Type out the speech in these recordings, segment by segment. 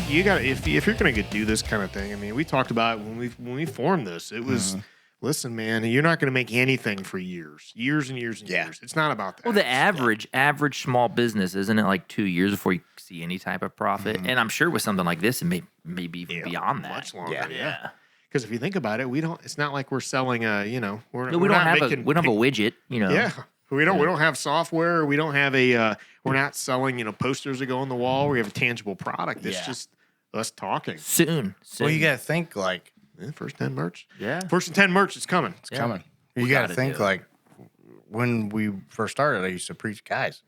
You got if you're going to do this kind of thing. I mean, we talked about it when we formed this. It was listen, man, you're not going to make anything for years and years and years. It's not about that. Well, the average small business, isn't it like 2 years before you see any type of profit? And I'm sure with something like this, it maybe even beyond that. Much longer. Yeah. Because if you think about it, we don't. It's not like we're selling a. We don't have a widget. Yeah. We don't have software. We don't have a. We're not selling posters that go on the wall. We have a tangible product. It's just us talking. Soon. Well, you got to think like first 10 merch. Yeah. First and 10 merch is coming. It's coming. You got to think like when we first started, I used to preach, guys,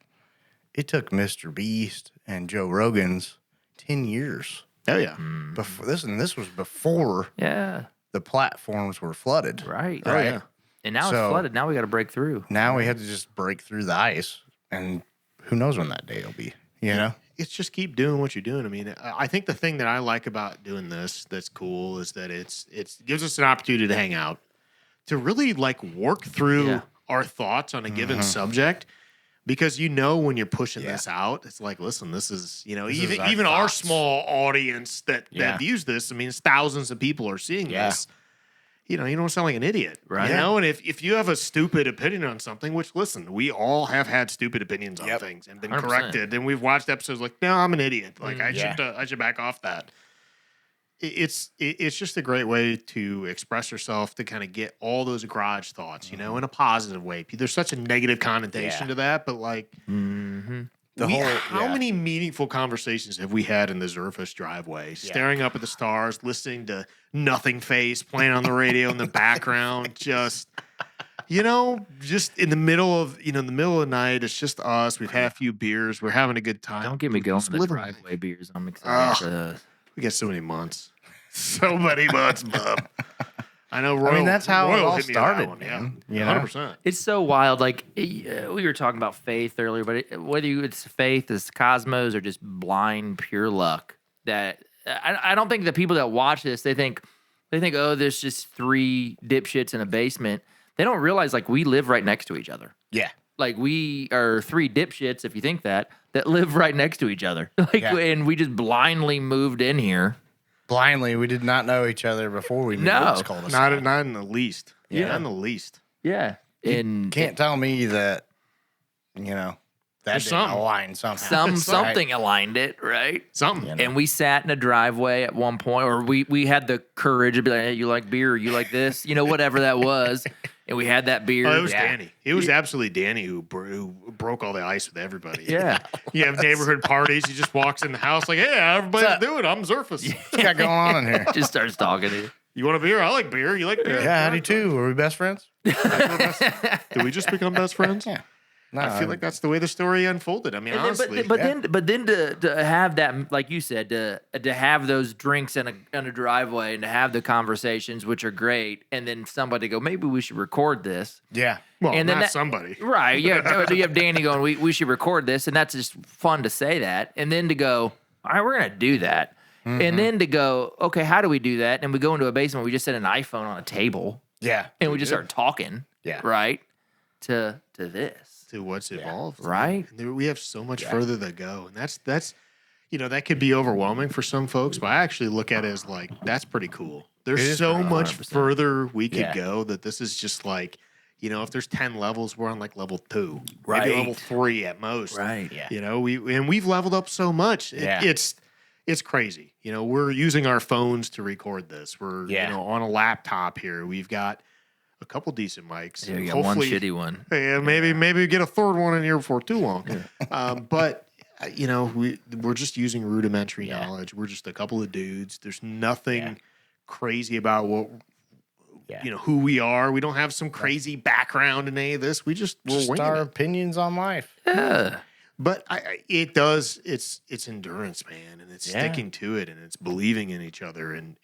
it took Mr. Beast and Joe Rogan's 10 years. Oh, yeah. Before this was before the platforms were flooded. Right. Oh, yeah. And now it's flooded. Now we got to break through. Now we have to just break through the ice, and who knows when that day will be, you know? It's just keep doing what you're doing. I mean, I think the thing that I like about doing this that's cool is that it gives us an opportunity to hang out, to really like work through our thoughts on a given subject, because when you're pushing this out, it's like, listen, this is even our small audience that views this. I mean, it's thousands of people are seeing this. You don't sound like an idiot, right? And if you have a stupid opinion on something, which listen, we all have had stupid opinions on things and been 100%. corrected, and we've watched episodes like, no, I'm an idiot. Like I should back off that. It's just a great way to express yourself, to kind of get all those garage thoughts, in a positive way. There's such a negative connotation to that, but like. How many meaningful conversations have we had in the Zerfus driveway, staring up at the stars, listening to Nothing Face playing on the radio in the background, just in the middle of the night, it's just us. We've had a few beers, we're having a good time. Don't get me going with the driveway beers. I'm excited. We got so many months, bub. I know. Royal, I mean, that's how Royal it all hit me started, with that man. one, 100%. It's so wild. Like we were talking about faith earlier, but whether it's faith, it's cosmos, or just blind pure luck, that I don't think the people that watch this, they think, oh, there's just three dipshits in a basement. They don't realize like we live right next to each other. Yeah. Like we are three dipshits, if you think that live right next to each other. And we just blindly moved in here. Blindly, we did not know each other before we knew what was called us. Not in the least. Yeah. Not in the least. Yeah. And can't tell me that, that didn't align somehow. Something aligned it, right? Something. And we sat in a driveway at one point, or we had the courage to be like, hey, you like beer, or you like this, whatever that was. And we had that beer. Oh, it was Danny. It was absolutely Danny who broke all the ice with everybody. Yeah. You have neighborhood parties. He just walks in the house like, hey, everybody's doing it. I'm Zerfus. What's got going on in here? Just starts talking to you. You want a beer? I like beer. You like beer? Yeah, I do too. Are we best friends? Did we just become best friends? Yeah. No, I feel like that's the way the story unfolded. I mean, honestly. But then to have that, like you said, to have those drinks in a driveway and to have the conversations, which are great, and then somebody go, maybe we should record this. Yeah. Well, and then somebody. Right. Yeah. You have Danny going, we should record this, and that's just fun to say that. And then to go, all right, we're going to do that. Mm-hmm. And then to go, okay, how do we do that? And we go into a basement, we just set an iPhone on a table. Yeah. And we just start talking. Yeah. Right. To this. To what's evolved. Right. We have so much further to go. And that's that could be overwhelming for some folks, but I actually look at it as like, that's pretty cool. There's so much further we could go that this is just like, if there's 10 levels, we're on like level 2. Right. Maybe level 3 at most. Right. Yeah. We've leveled up so much. It's crazy. We're using our phones to record this. We're on a laptop here. We've got a couple decent mics. Yeah, you got one shitty one. Yeah, maybe get a third one in here before too long. But we're just using rudimentary knowledge. We're just a couple of dudes. There's nothing crazy about what who we are. We don't have some crazy background in any of this. We're just winging our it. opinions on life. Yeah. But it does. It's endurance, man, and it's sticking to it, and it's believing in each other, and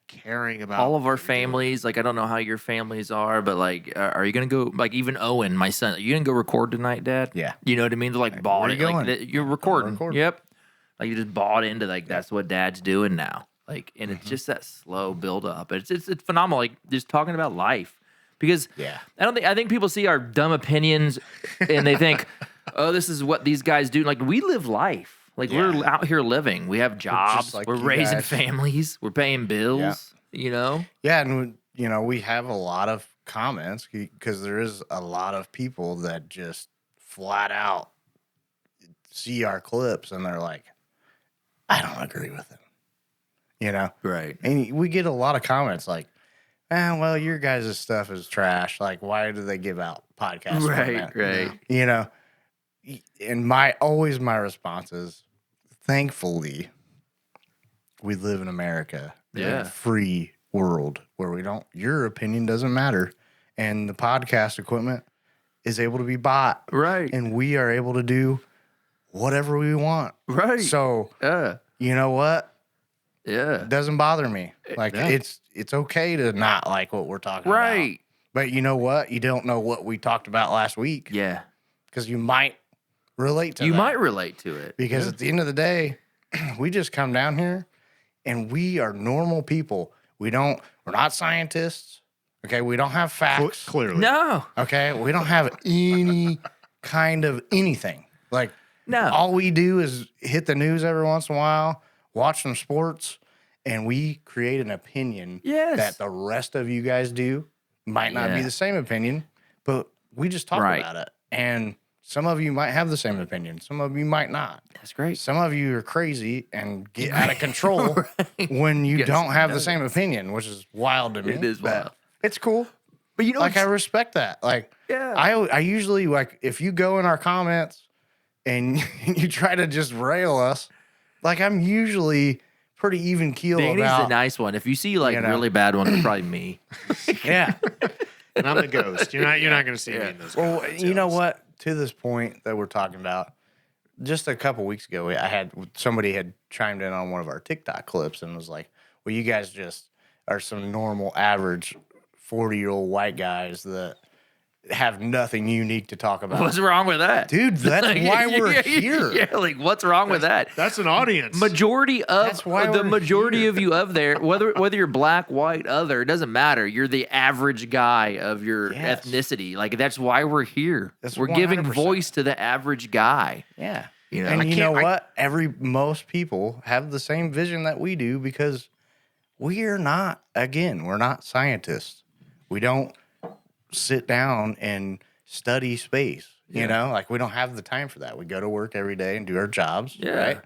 caring about all of our families. Like, I don't know how your families are, but like, are you gonna go? Like, even Owen, my son, are you gonna go record tonight, Dad? Yeah. You know what I mean? They're like bought Where it. you Like, going? you're recording. Recording. Yep. Like, you just bought into like that's what Dad's doing now. Like, and it's just that slow build up. It's phenomenal. Like just talking about life, because I think people see our dumb opinions and they think, oh, this is what these guys do. Like we live life. Like we're out here living. We have jobs. We're raising families. We're paying bills. You know. Yeah, and you know we have a lot of comments because there is a lot of people that just flat out see our clips and they're like, I don't agree with him. You know? Right. And we get a lot of comments like, well, your guys' stuff is trash. Like, why do they give out podcasts? Right. You know? And my response is, thankfully, we live in America. In a free world where your opinion doesn't matter. And the podcast equipment is able to be bought. Right. And we are able to do whatever we want. Right. So, you know what? Yeah. It doesn't bother me. Like, it's okay to not like what we're talking about. Right. But you know what? You don't know what we talked about last week. Yeah. Because you might relate to it. You might relate to it. Because at the end of the day, we just come down here and we are normal people. We're not scientists. Okay. We don't have facts. Clearly. No. Okay. We don't have any kind of anything. Like, no. All we do is hit the news every once in a while, watch some sports, and we create an opinion that the rest of you guys do. Might not be the same opinion, but we just talk about it. And some of you might have the same opinion. Some of you might not. That's great. Some of you are crazy and get out of control when you don't have the same opinion, which is wild to me. It is wild. It's cool. But you know, like I respect that. Like, I usually like if you go in our comments and you try to just rail us, like I'm usually pretty even keel Danny's about. the nice one. If you see like really bad ones, it's probably me. Yeah. And I'm the ghost. You're not going to see me in those. Well, comments, you know what? To this point that we're talking about, just a couple weeks ago, somebody had chimed in on one of our TikTok clips and was like, "Well, you guys just are some normal, average 40-year-old white guys that have nothing unique to talk about." What's wrong with that, dude? That's why we're here. Yeah, like what's wrong with that? That's an audience. Majority of you of there, whether you're black, white, other, it doesn't matter. You're the average guy of your ethnicity. Like that's why we're here. We're 100%. Giving voice to the average guy. Yeah, you know. And you know what? Most people have the same vision that we do because we're not scientists. We don't sit down and study space. You know, like we don't have the time for that. We go to work every day and do our jobs, right?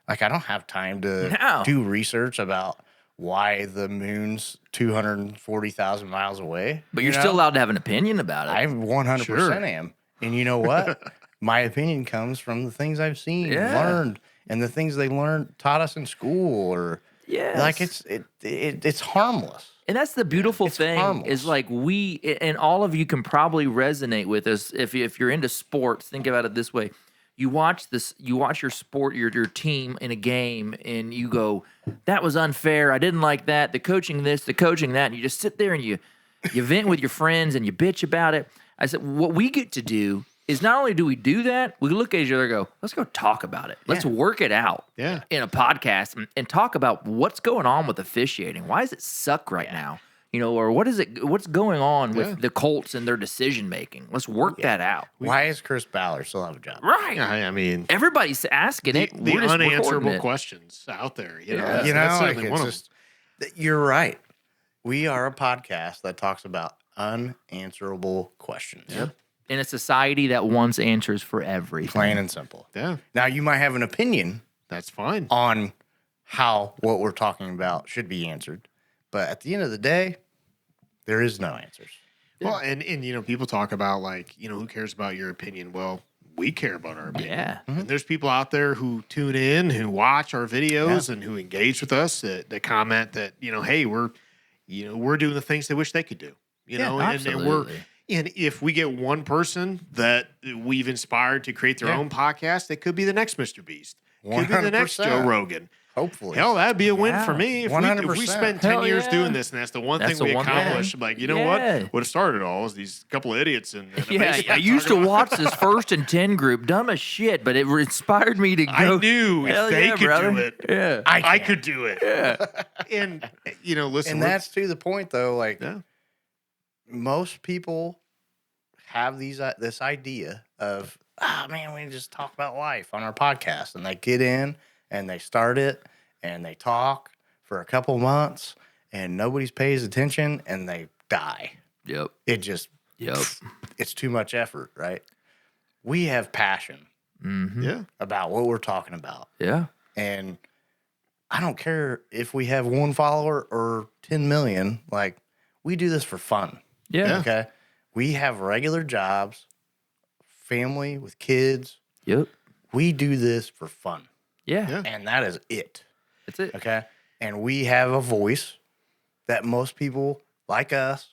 Like I don't have time to do research about why the moon's 240,000 miles away. But you're still allowed to have an opinion about it. I 100% am. And you know what? My opinion comes from the things I've seen, learned, and the things they taught us in school, or like it's harmless. And that's the beautiful thing harmless. Is like and all of you can probably resonate with us if you're into sports. Think about it this way: you watch your sport, your team in a game, and you go, "That was unfair. I didn't like that. The coaching this, the coaching that." And you just sit there and you vent with your friends and you bitch about it. I said, what we get to do is not only do we do that, we look at each other and go, let's go talk about it. Let's work it out in a podcast and talk about what's going on with officiating. Why does it suck right now? You know, or what's going on with the Colts and their decision making? Let's work that out. Why is Chris Ballard still have a job? Right. I mean, everybody's asking it. The unanswerable questions out there. You know, that's you're right. We are a podcast that talks about unanswerable questions. Yep. In a society that wants answers for everything. Plain and simple. Yeah. Now, you might have an opinion. That's fine. On how what we're talking about should be answered. But at the end of the day, there is no answers. Well, and you know, people talk about like, you know, who cares about your opinion? Well, we care about our opinion. Yeah. Mm-hmm. And there's people out there who tune in, who watch our videos and who engage with us that comment that, you know, hey, we're doing the things they wish they could do. You know, and if we get one person that we've inspired to create their own podcast, it could be the next Mr. Beast. Could be the next Joe Rogan. Hopefully. Hell, that'd be a win for Yeah. me. If we 100%. spend 10 Hell years yeah. doing this and that's the one That's thing the we one thing. accomplished, like, you know Yeah. what? Would have started it all is these couple of idiots in a Yeah, basement I used to talking about- watch this 1st and 10 group, dumb as shit, but it inspired me to go. I knew if Hell they yeah, could brother. do it, Yeah. I could do it. Yeah. And, listen, And that's to the point, though. Like, yeah. most people have this idea of, man, we just talk about life on our podcast, and they get in and they start it and they talk for a couple months and nobody pays attention and they die. Yep. It just, Yep. it's too much effort, right? We have passion Mm-hmm. Yeah. about what we're talking about, Yeah. and I don't care if we have 1 follower or 10 million. Like, we do this for fun. Yeah. Okay. We have regular jobs, family with kids. Yep. We do this for fun. Yeah. Yeah. And that is it. That's it. Okay. And we have a voice that most people like us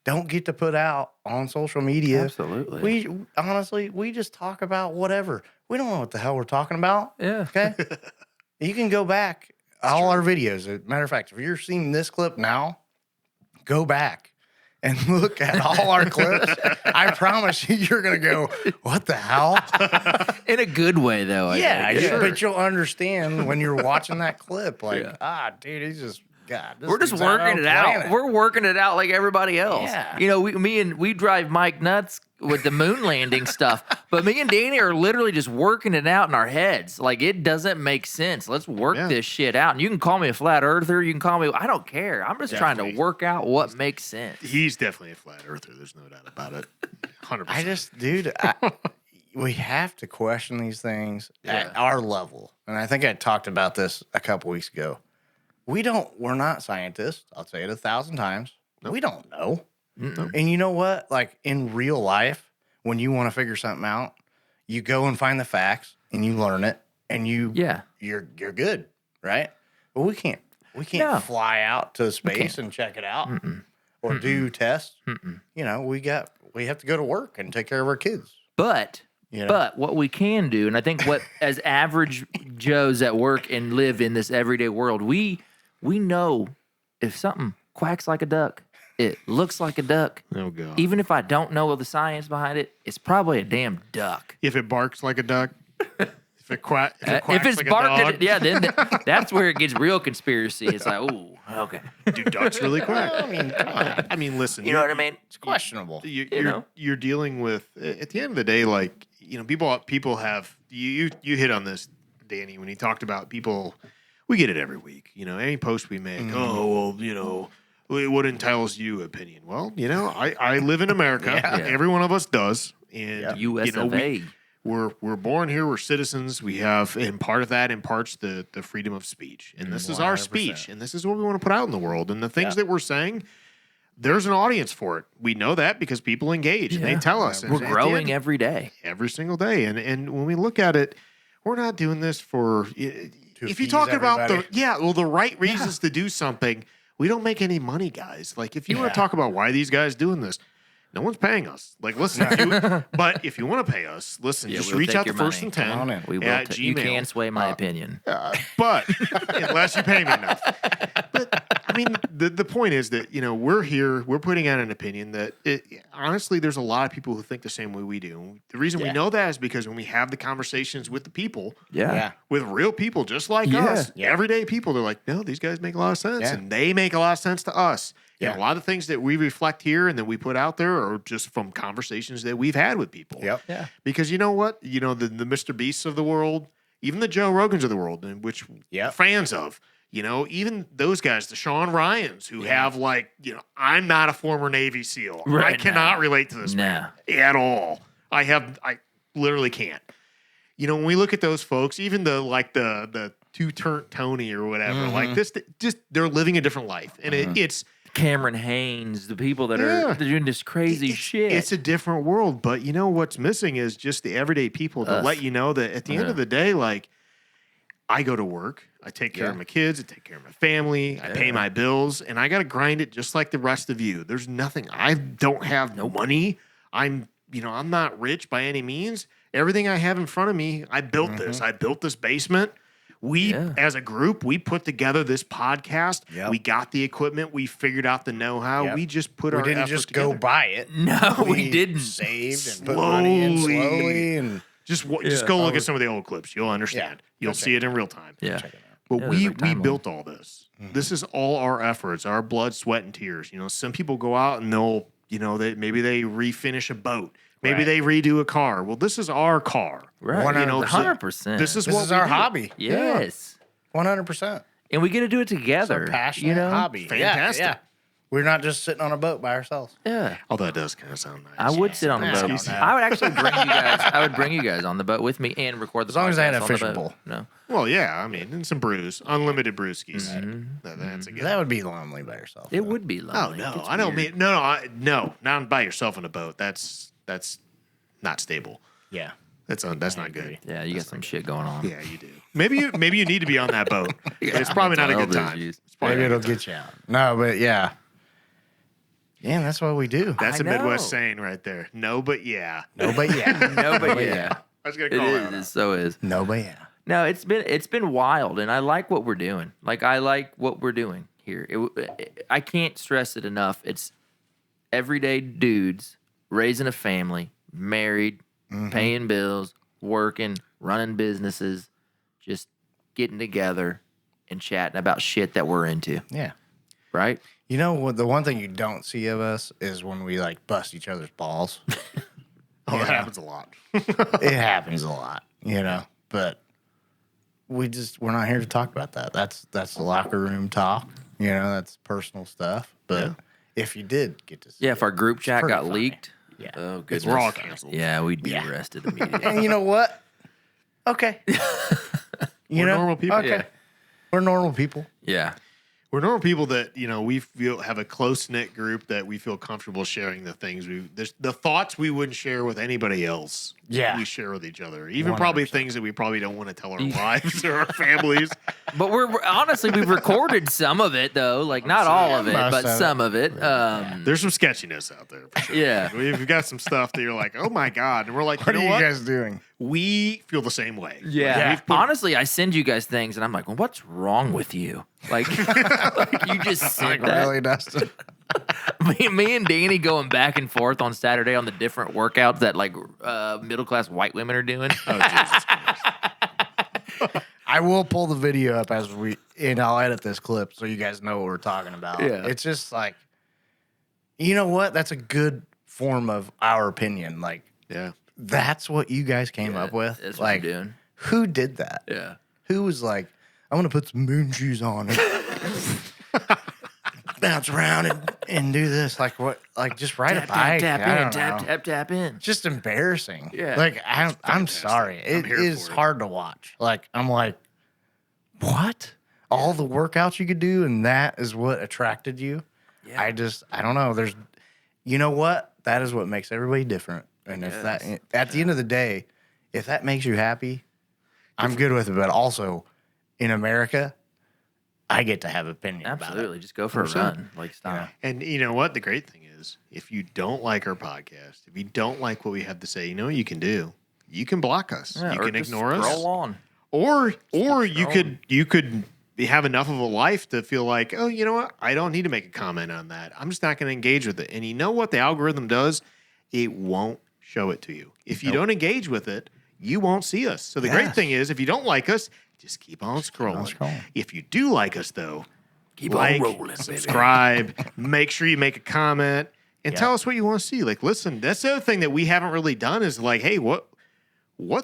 don't get to put out on social media. Absolutely. We honestly, we just talk about whatever. We don't know what the hell we're talking about. Yeah. Okay. You can go back all our videos. As a matter of fact, if you're seeing this clip now, go back and look at all our clips. I promise you, you're going to go, what the hell? In a good way, though. I think. Yeah, but you'll understand when you're watching that clip. Like, Yeah. dude, he's just, God. This We're just dude's on our working own it out. planet. We're working it out like everybody else. Yeah. You know, we drive Mike nuts with the moon landing stuff, but me and Danny are literally just working it out in our heads. Like, it doesn't make sense. Let's work Yeah. this shit out. And you can call me a flat earther. You can call me, I don't care. I'm just trying to Definitely. work out what makes sense. He's definitely a flat earther. There's no doubt about it. 100%. I just, dude, we have to question these things Yeah. at our level. And I think I talked about this a couple weeks ago. We're not scientists. I'll say it 1,000 times. We don't know. And you know what? Like, in real life, when you want to figure something out, you go and find the facts and you learn it and Yeah. you're good, right? But we can't No. fly out to space and check it out or do tests. You know, we have to go to work and take care of our kids. But You know? But what we can do, and I think what as average Joes at work and live in this everyday world, we know if something quacks like a duck, it looks like a duck. Oh, God. Even if I don't know the science behind it, it's probably a damn duck. If it barks like a duck, if it quacks If it's like barking, a dog, yeah, then that's where it gets real conspiracy. It's like, ooh, okay. do ducks really quack? I mean, come on. I mean, listen. You know what I mean? It's questionable. You're dealing with, at the end of the day, like, people have, you hit on this, Danny, when he talked about people, we get it every week. Any post we make, oh, well, what entitles you opinion? Well, I live in America. Yeah. Every one of us does. And, US of A. we're born here. We're citizens. We have, and part of that imparts the freedom of speech. And this is our 100%. speech. And this is what we want to put out in the world. And the things Yeah. that we're saying, there's an audience for it. We know that because people engage and they Yeah. tell us. We're And at the growing end- every day. every single day. And when we look at it, we're not doing this for. If you appease talk about everybody. the right reasons to do something, we don't make any money, guys. Like, if you want Yeah. to talk about why these guys doing this, no one's paying us. Like, listen, but if you want to pay us, listen, Yeah, just we'll reach take out to your First money. and 10 Come on in. We will. at You Gmail. can sway my opinion. But unless you pay me enough. But I mean, the point is that we're here, we're putting out an opinion that honestly, there's a lot of people who think the same way we do. The reason we Yeah. know that is because when we have the conversations with the people, Yeah. with real people just like Yeah. us, Yeah. everyday people, they're like, no, these guys make a lot of sense, Yeah. and they make a lot of sense to us. Yeah. And a lot of things that we reflect here and that we put out there are just from conversations that we've had with people. Yep. Yeah. Because you know what? The Mr. Beasts of the world, even the Joe Rogans of the world, and which Yep. we're fans of, even those guys, the Sean Ryans, who have I'm not a former Navy SEAL. I Right, cannot relate to this man at all. I literally can't. When we look at those folks, even the two-turnt Tony or whatever, like this, just they're living a different life, and it's Cameron Haynes, the people that Yeah. are doing this crazy shit. It's a different world, but what's missing is just the everyday people to Us. let you know that at the end of the day, like, I go to work, I take care of my kids, I take care of my family, I pay my bills, and I got to grind it just like the rest of you. There's nothing. I don't have no money. I'm not rich by any means. Everything I have in front of me, I built this. I built this basement We, Yeah. as a group, we put together this podcast. Yep. We got the equipment. We figured out the know-how. Yep. We just put We our didn't effort just together. go buy it. No, we didn't. Saved and put money in Slowly. slowly, and Just Yeah. go look at some of the old clips. You'll understand. You'll Okay. see it in real time. Yeah. check it out. But Yeah, we there's like timeline. built all this. This is all our efforts, our blood, sweat, and tears. You know, some people go out and they'll, maybe they refinish a boat. Maybe Right. they redo a car. Well, this is our car. Right. You know, 100%. This is This what is we our do. hobby. Yes. 100%. And we get to do it It's together. our passionate you know? hobby. Fantastic. Yeah. We're not just sitting on a boat by ourselves. Yeah. Although that does kind of sound nice. I would sit on the Yeah, boat. excuse me. I would actually bring you guys. I would bring you guys on the boat with me and record the As long as I had podcast a on the fishing boat. pole. No. Well, yeah. I mean, and some brews, unlimited brewskis. That's a good. That would be lonely by yourself. It though. would be Oh lonely. no, It's I don't weird. mean no, not by yourself on a boat. That's not stable. Yeah. That's not good. Yeah, you got some shit going on. Yeah, you do. Maybe you need to be on that boat. It's probably not a good mental time. health issues. It's probably Maybe not a it'll good get you out. No, but yeah. Yeah, that's what we do. That's I a Midwest know. saying right there. No, but yeah. No, but yeah. No, but yeah, I was gonna it call is. that It out. so is. No, but yeah. No, it's been wild, and I like what we're doing. Like I like what we're doing here. I can't stress it enough. It's everyday dudes raising a family, married, paying bills, working, running businesses, just getting together and chatting about shit that we're into. Yeah. Right? You know what? The one thing you don't see of us is when we like bust each other's balls. Oh, that Yeah. happens a lot. It happens a lot, but we're not here to talk about that. That's the locker room talk. That's personal stuff. But if you did get to see Yeah. If our group chat pretty got funny. leaked, Yeah. oh goodness, We're all canceled. Yeah, we'd be Yeah. arrested immediately. and you know what? Okay. We're normal people. Okay. Yeah. We're normal people. Yeah. We're normal people that we feel have a close knit group that we feel comfortable sharing the things the thoughts we wouldn't share with anybody else. Yeah. we share with each other. Even probably 100%. things that we probably don't want to tell our wives or our families. But we're honestly, we've recorded some of it though, like not all of it, most but of it. some of it. There's some sketchiness out there. For sure. Yeah. We've got some stuff that you're like, oh my god, and we're like, What you are know you what? guys doing? We feel the same way. Yeah. We've put- Honestly, I send you guys things, and I'm like, well, what's wrong with you? Like, like you just sent that. Really, Dustin? Me and Danny going back and forth on Saturday on the different workouts that like middle class white women are doing. Oh, Jesus Christ. I will pull the video up and I'll edit this clip so you guys know what we're talking about. Yeah. It's just like, you know what? That's a good form of our opinion. Like, Yeah. that's what you guys came up with. That's what like, I'm doing. who did that? Yeah. Who was like, I'm gonna put some moon shoes on and bounce around and do this? Like what? Like just ride a Tap, bike? tap, I tap in, don't tap, know. tap, tap in. It's just embarrassing. Yeah. Like I'm fantastic. sorry. I'm It here is for it. hard to watch. Like I'm like, what? All the workouts you could do, and that is what attracted you. Yeah. I don't know. You know what? That is what makes everybody different. And if that, at the end of the day, if that makes you happy, I'm good with it. But also, in America, I get to have opinion about Absolutely. it. Just go for a 100%. run. Like, stop. And you know what? The great thing is, if you don't like our podcast, if you don't like what we have to say, you know what you can do? You can block us. Yeah, you or can just ignore us. Scroll on. Or you scrolling. could have enough of a life to feel like, oh, you know what? I don't need to make a comment on that. I'm just not going to engage with it. And you know what the algorithm does? It won't show it to you. If you don't engage with it, you won't see us. So the great Yes. thing is, if you don't like us, just keep on scrolling. scrolling. If you do like us, though, Keep like, on rolling, baby. subscribe, make sure you make a comment, and Yeah. tell us what you want to see. Like, listen, that's the other thing that we haven't really done is like, hey, what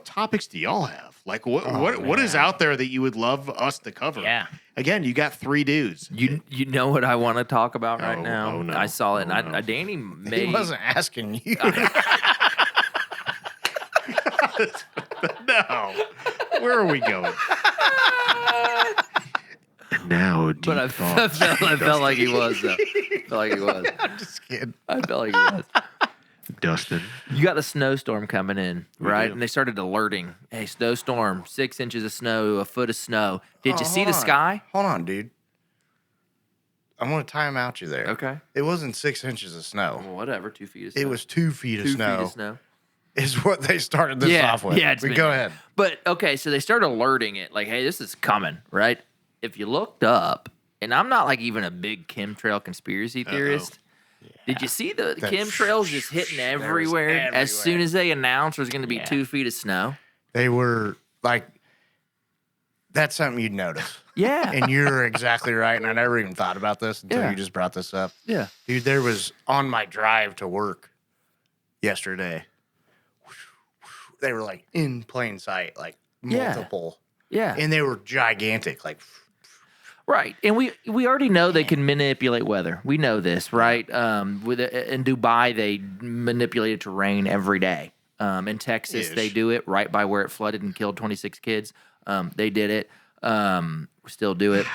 topics do y'all have? Like, what is man. out there that you would love us to cover? Yeah. Again, you got 3 dudes. You know what I want to talk about right Oh, now? oh, no. I saw it, and Oh, no. Danny He made. wasn't asking you. No. Where are we going? And now, But I felt like he was. Though. I felt like he was. I'm just kidding. I felt like he was. Dustin. You got the snowstorm coming in, right? do. And they started alerting. Hey, snowstorm, 6 inches of snow, a foot of snow. Did you see hold the on. sky? Hold on, dude. I'm going to time out you there. Okay. It wasn't 6 inches of snow. Well, whatever. 2 feet of snow. It was 2 feet of 2 snow. feet of snow. is what they started this off with. Yeah, Go ahead. But okay, so they started alerting it like, hey, this is coming, right? If you looked up, and I'm not like even a big chemtrail conspiracy theorist. Did you see the chemtrails just hitting everywhere as soon as they announced there's going to be 2 feet of snow? They were like, that's something you'd notice. Yeah. And you're exactly right. And I never even thought about this until you just brought this up. Yeah. Dude, there was on my drive to work yesterday. They were like in plain sight, like multiple. Yeah. And they were gigantic. Like, right. And we already know they can manipulate weather. We know this, right? In Dubai, they manipulate it to rain every day. In Texas, they do it right by where it flooded and killed 26 kids. They did it. Still do it.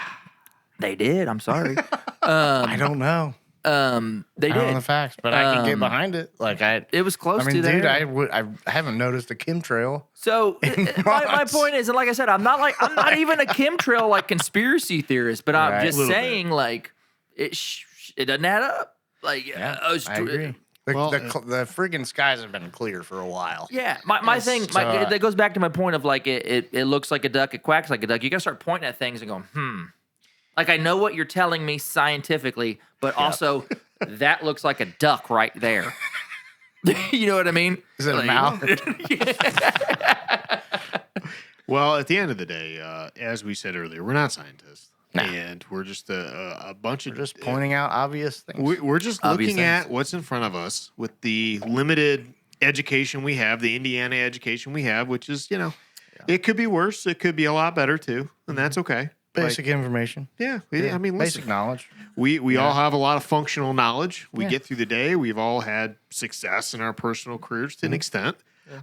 They did. I'm sorry. I don't know. They I don't know did. the facts, but I can get behind it. Like It was close I mean, to dude, that. I haven't noticed a chemtrail. So my point is, and like I said, I'm not even a chemtrail like conspiracy theorist, but I'm Right. just Little saying like it doesn't add up. Like I agree. The friggin' skies have been clear for a while. Yeah, my thing that goes back to my point of like it looks like a duck, it quacks like a duck. You gotta start pointing at things and going, Like I know what you're telling me scientifically, but also that looks like a duck right there. You know what I mean? Is it a Like- mouth? Well, at the end of the day, as we said earlier, we're not scientists, Nah. and we're just a bunch of Just pointing out obvious things. We're just Obvious looking things. at what's in front of us with the limited education we have, the Indiana education we have, which is, it could be worse. It could be a lot better too, and that's okay. Basic information. I mean, Basic listen, knowledge. we all have a lot of functional knowledge. We get through the day. We've all had success in our personal careers to an extent.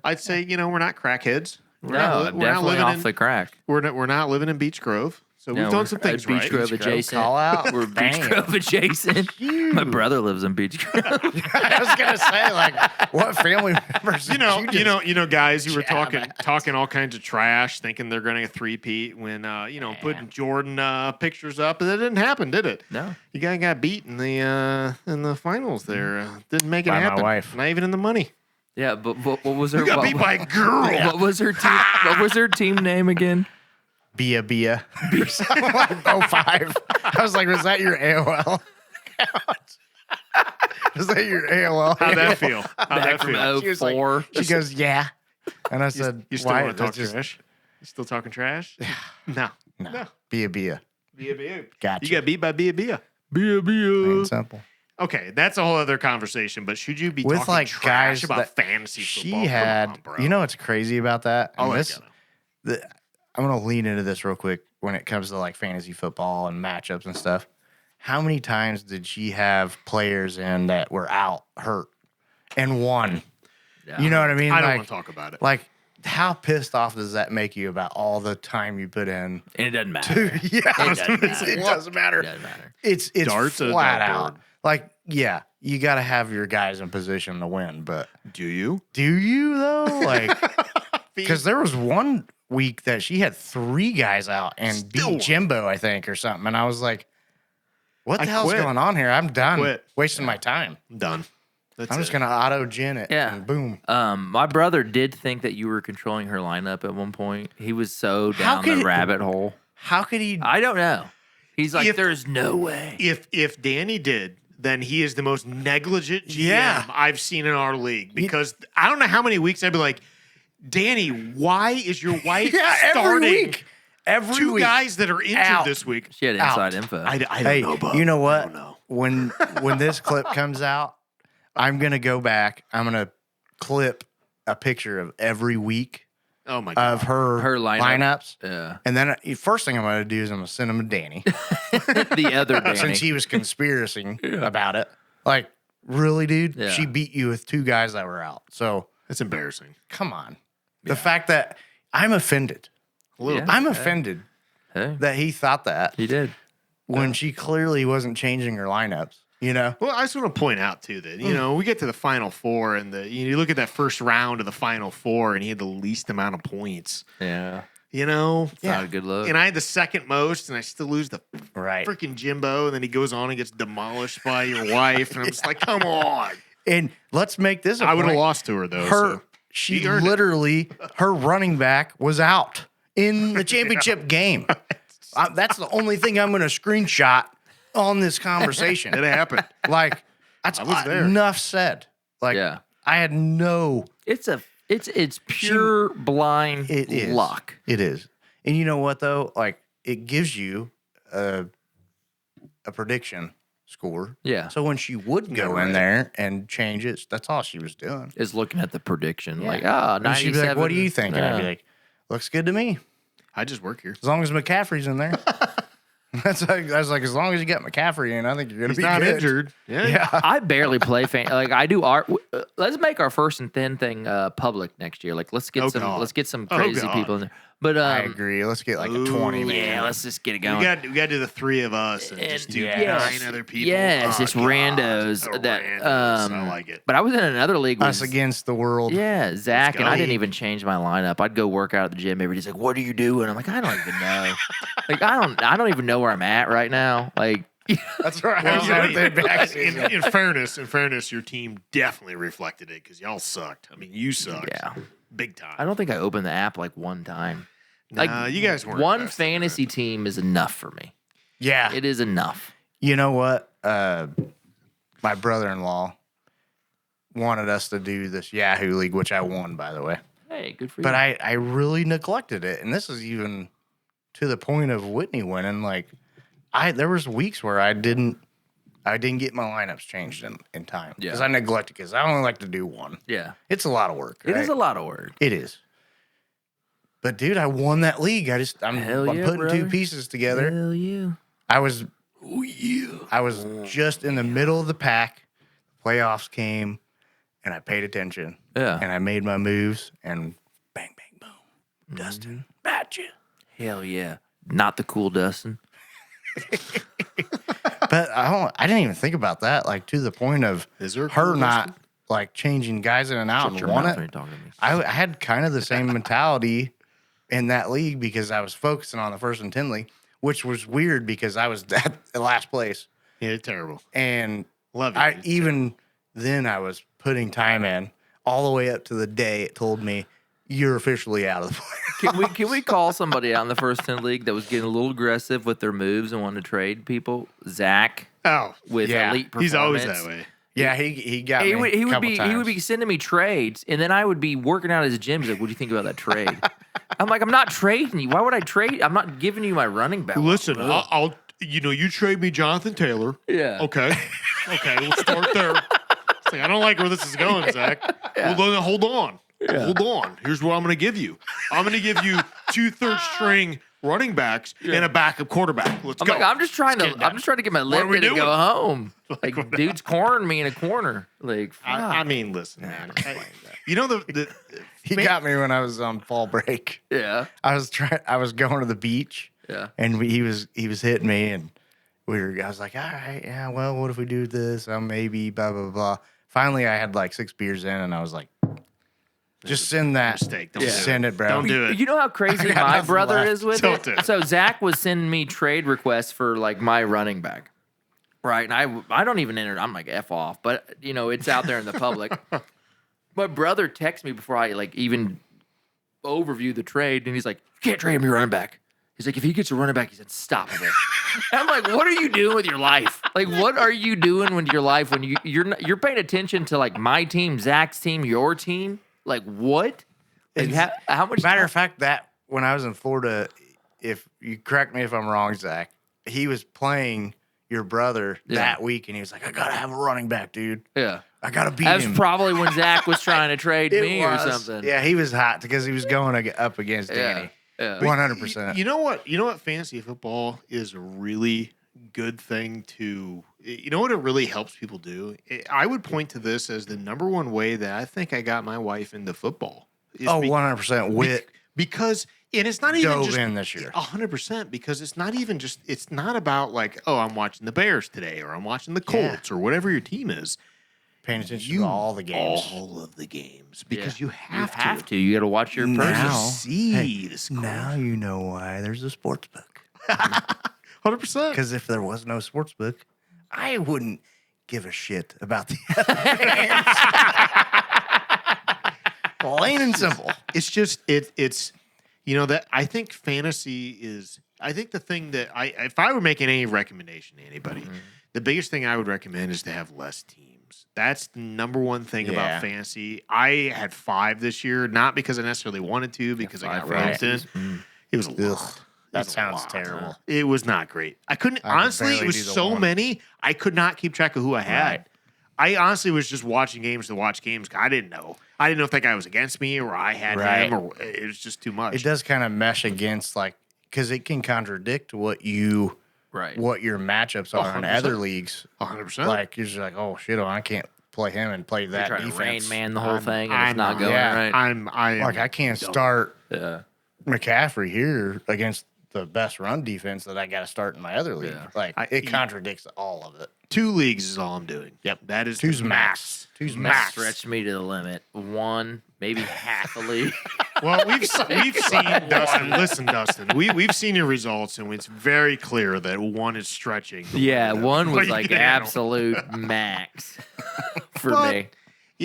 I'd say, we're not crackheads. We're No, not definitely living off in, the crack. we're not living in Beech Grove. So we've No, done some things Beech right. Grove adjacent. Call out. We're Beech Bam. Grove adjacent. My brother lives in Beech Grove. I was gonna say, like, what family members? You know, guys who were jab talking all kinds of trash, thinking they're going to three-peat when, putting Jordan pictures up, and that didn't happen, did it? No. You guy got beat in the finals there. Didn't make it By my happen. wife. Not even in the money. Yeah, but what was her? You got what, beat by a girl. What was her team? What was her team name again? Bia. Like 05. I was like, was that your AOL? Was that your AOL? How'd that feel? How'd Back that from feel? She was like- 04. She goes, yeah. And I said, You still why? want to talk That's just- trash? You still talking trash? No. No. Bia. Bia. Gotcha. You got beat by Bia. Plain and simple. Okay, that's a whole other conversation. But should you be With, talking like, trash guys about that fantasy football? She Come had, on, bro. you know what's crazy about that? Oh, And I this, get it. I'm going to lean into this real quick when it comes to like fantasy football and matchups and stuff. How many times did she have players in that were out, hurt, and won? Yeah. You know what I mean? I don't like, want to talk about it. like, how pissed off does that make you about all the time you put in? And it doesn't matter. Yeah, I was doesn't gonna say, it matter. doesn't matter. It doesn't matter. It's Darts at a flat dartboard. out. Like, yeah, you got to have your guys in position to win, but Do you? do you though? Like, because there was one week that she had 3 guys out and Still beat won. Jimbo, I think, or something, and I was like, "What the I hell's quit. going on here? I'm done quit. wasting my time. I'm done. That's I'm just it. gonna auto gen it. Yeah. and boom. My brother did think that you were controlling her lineup at one point. He was so How down could the it- rabbit hole. How could he? I don't know. He's like, If- there's no way. If Danny did, then he is the most negligent GM Yeah. I've seen in our league. Because I don't know how many weeks I'd be like, Danny, why is your wife Yeah, every starting week. Every 2 week. guys that are injured Out. this week? She had Out. inside info. I don't Hey, know, Bub. you know I what? don't know. When this clip comes out, I'm gonna go back. I'm gonna clip a picture of every week Oh my god. of her lineup. lineups. Yeah. And then first thing I'm going to do is I'm going to send them to Danny The other Danny. since he was conspiracying about it. Like, really, dude? Yeah. She beat you with 2 guys that were out. So, That's embarrassing. come on. The fact that I'm offended. A little Yeah. bit. I'm offended Hey, that he thought that he did. when she clearly wasn't changing her lineups, you know? Well, I just want to point out too that we get to the Final Four and you look at that first round of the Final Four and he had the least amount of points. Yeah. It's Not a good look. And I had the second most, and I still lose the Right. freaking Jimbo. And then he goes on and gets demolished by your wife, and I'm just like, come on. And let's make this a I would have point. lost to her though. Her, so. she He earned it. literally, her running back was out in the championship game. That's the only thing I'm going to screenshot on this conversation. It happened. Like, that's I was there. enough said. Like, Yeah. I had no. It's pure blind It is. luck. It is. And you know what, though? Like, it gives you a prediction score. Yeah. So when she would go in there and change it, that's all she was doing. Is looking at the prediction. Yeah. Like, And she'd be like, 97. what do you think? And I'd be Yeah. like, looks good to me. I just work here. As long as McCaffrey's in there. I was like, as long as you got McCaffrey in, I think you're going to He's be not good. injured. Yeah. Yeah. I barely play like I do art. Let's make our first and 10 thing public next year. Like let's get Oh, some God. Oh, crazy God. people in there. But I agree. Let's get like a 20 man. yeah, let's just get it We going. got to do the three of us and just do yes. 9 other people. Yes, Oh, just God. randos Oh, that randos. I like it. But I was in another league with Us against the world. yeah, Zach, and I go. didn't even change my lineup. I'd go work out at the gym. Everybody's like, "What are you doing?" I'm like, "I don't even know. Like, I don't even know where I'm at right now. Like, That's right. Well, I was at the back in fairness, your team definitely reflected it because y'all sucked. I mean, you sucked. yeah, Big time. I don't think I opened the app like one time. Like, Nah, you guys weren't one invested in fantasy team is enough for me. Yeah. It is enough. You know what? My brother-in-law wanted us to do this Yahoo League, which I won, by the way. Hey, good for But you. I really neglected it. And this is even to the point of Whitney winning. Like, there was weeks where I didn't get my lineups changed in time. Yeah. Because I neglected because I only like to do one. Yeah, It's a lot of work. it right? is a lot of work. It is. But dude, I won that league. I'm Hell yeah, putting brother. two pieces together. Hell yeah. I was just in the middle of the pack. Playoffs came, and I paid attention. Yeah. And I made my moves, and bang, bang, boom. Dustin, bat you. Hell yeah. Not the cool Dustin. But I didn't even think about that. Like to the point of Is there a her cool not Dustin? like changing guys in and out Shut and your won mouth when it. you're talking to me. I had kind of the same mentality in that league because I was focusing on the 1st and 10 league, which was weird because I was at the last place. Yeah, terrible. And Love it. I even then I was putting time in all the way up to the day it told me you're officially out of the play. Can we call somebody out in the first 10 league that was getting a little aggressive with their moves and wanted to trade people? Zach Oh, with Yeah, elite performance. he's always that way. Yeah, he got He me would, a he would couple be times. he would be sending me trades, and then I would be working out at his gym. He's like, "What do you think about that trade?" I'm like, "I'm not trading you. Why would I trade? I'm not giving you my running back." Listen, I'll you trade me Jonathan Taylor. Yeah. Okay. Okay, we'll start there. It's like, I don't like where this is going, Zach. Well, then hold on. Hold on. Here's what I'm going to give you. I'm going to give you 2 third-string running backs and a backup quarterback. Let's I'm go. like, I'm just trying Let's to get get my are lip we in and go doing? home. Like, dude's cornering me in a corner. Like, fuck. I mean, listen, man. You know the He man- got me when I was on fall break. yeah, I was going to the beach. yeah. And he was hitting me, and I was like, all right, yeah, well, what if we do this? Maybe, blah, blah, blah. Finally, I had like 6 beers in, and I was like, just send that. mistake. Don't Just do send it, bro. Don't do it. You know how crazy I got my nothing brother left. is with Don't do it? it. So Zach was sending me trade requests for like my running back. Right. And I don't even enter. I'm like, F off. But, you know, it's out there in the public. My brother texted me before I like even overview the trade. And he's like, you can't trade him your running back. He's like, if he gets a running back, he's unstoppable. And I'm like, what are you doing with your life? Like, what are you doing with your life when you're paying attention to like my team, Zach's team, your team? Like, what? Like, how much? Matter of fact, that when I was in Florida, if you correct me if I'm wrong, Zach, he was playing your brother that week, and he was like, I got to have a running back, dude. Yeah. I got to beat That was him. probably when Zach was trying to trade It me or was. something. Yeah, he was hot because he was going up against Danny. Yeah. 100%. You know what? You know what? Fantasy football is a really good thing to. You know what it really helps people do? I would point to this as the number one way that I think I got my wife into football. is Oh, be- 100%. Wit because and it's not even dove just in this year. 100% because it's not even just it's not about like, oh, I'm watching the Bears today or I'm watching the Colts or whatever your team is. Paying attention to all the games. All of the games because Yeah. you have You have to. You got to watch your person. Now- see the score. Now you know why there's a sports book. 100%. Because if there was no sports book, I wouldn't give a shit about the other games. Plain and simple. It's just it's that I think fantasy is. I think the thing that if I were making any recommendation to anybody, the biggest thing I would recommend is to have less teams. That's the number one thing about fantasy. I had 5 this year, not because I necessarily wanted to, because I got roped in. It was a lot. That sounds terrible. It was not great. I couldn't honestly. It was so many. I could not keep track of who I had. Right. I honestly was just watching games to watch games. I didn't know. I didn't know if that guy was against me or I had him, or it was just too much. It does kind of mesh against because it can contradict what your matchups are in 100%. other leagues. 100%. Like you're just like, oh shit, I can't play him and play that Trying to defense. Rain Man the whole thing, and it's not going right. I can't start Yeah. McCaffrey here against the best run defense that I got to start in my other league. Yeah. It contradicts all of it. 2 leagues is all I'm doing. Yep. That is Two's the max. Two's That max. stretched me to the limit. 1, maybe half a league. Well, we've seen Dustin. Listen, Dustin, we've seen your results, and it's very clear that 1 is stretching. Yeah, 1 was like Yeah. absolute max for But, me.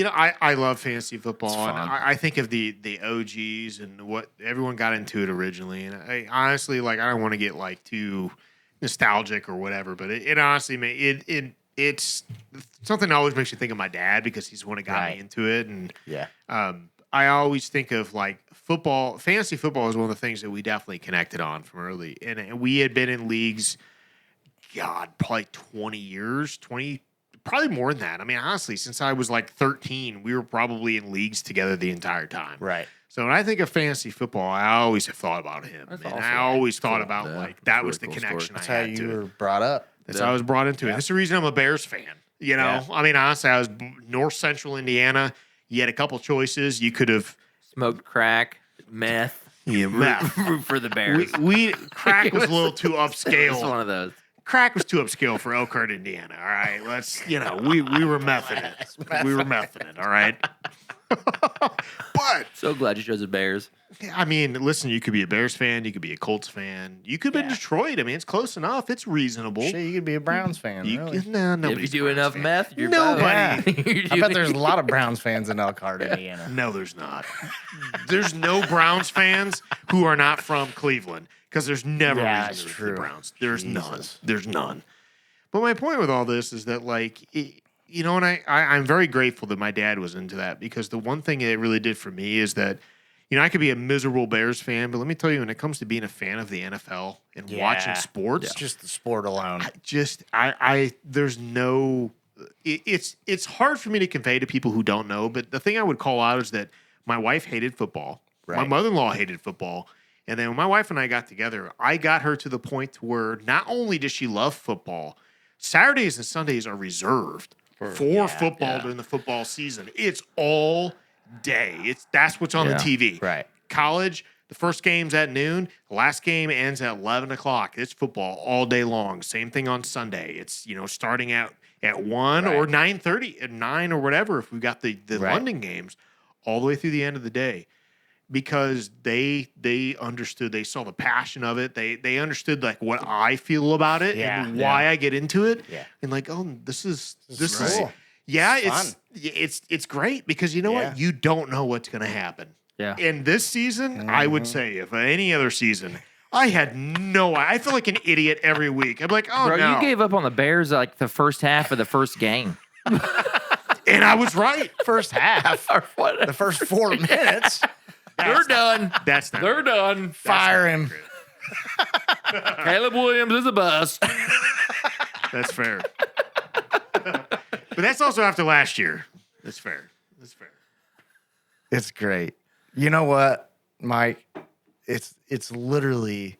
I love fantasy football. And fun. I think of the OGs and what everyone got into it originally. And I honestly, I don't want to get too nostalgic or whatever, but it honestly, it's something that always makes you think of my dad because he's the one that got me into it. And I always think of football. Fantasy football is one of the things that we definitely connected on from early. And we had been in leagues, probably 20 years, probably more than that. I mean, honestly, since I was 13, we were probably in leagues together the entire time. Right. So when I think of fantasy football, I always have thought about him. That's And awesome. I always thought Cool. about Yeah. that That's was really the cool connection story. That's I how had you to were it. brought up. That's how I was brought into it. That's the reason I'm a Bears fan. I mean, honestly, I was North Central Indiana. You had a couple choices. You could have Smoked crack, meth. meth. Root for the Bears. We crack was a little too It's one upscale. of those. Crack was too upscale for Elkhart, Indiana. All right, let's we were mething it. We were mething it. All right. But So glad you chose the Bears. I mean, listen, you could be a Bears fan, you could be a Colts fan, you could be in Detroit. I mean, it's close enough. It's reasonable. Shit, you could be a Browns fan. Really. If Nobody's you do a Browns enough fan. meth, you're Nobody. both. I bet there's a lot of Browns fans in Elkhart, Indiana. No, there's not. There's no Browns fans who are not from Cleveland because there's never Yeah, reason it's to root for true. the Browns. There's none. Jesus. There's none. But my point with all this is that, and I'm very grateful that my dad was into that because the one thing it really did for me is that, I could be a miserable Bears fan, but let me tell you, when it comes to being a fan of the NFL and watching sports, It's just the sport alone. there's no, it's hard for me to convey to people who don't know, but the thing I would call out is that my wife hated football. My Right. mother-in-law hated football. And then when my wife and I got together, I got her to the point where not only does she love football, Saturdays and Sundays are reserved for football during the football season. It's all day. That's what's on the TV. Right. College, the first game's at noon. The last game ends at 11 o'clock. It's football all day long. Same thing on Sunday. It's, starting out at 1 or 9:30, at 9 or whatever, if we've got the London games, all the way through the end of the day. Because they understood, they saw the passion of it. They understood what I feel about it and why I get into it. Yeah. And this is cool. it's great because you know what? You don't know what's going to happen. Yeah. And this season, I would say, if any other season, I had I feel like an idiot every week. I'm like, oh Bro, no. you gave up on the Bears the first half of the first game. And I was right. First half, Or what? the first 4 minutes, They're done. That's not They're done. fire him. Caleb Williams is a bust. That's fair. But that's also after last year. That's fair. That's fair. It's great. You know what, Mike? It's literally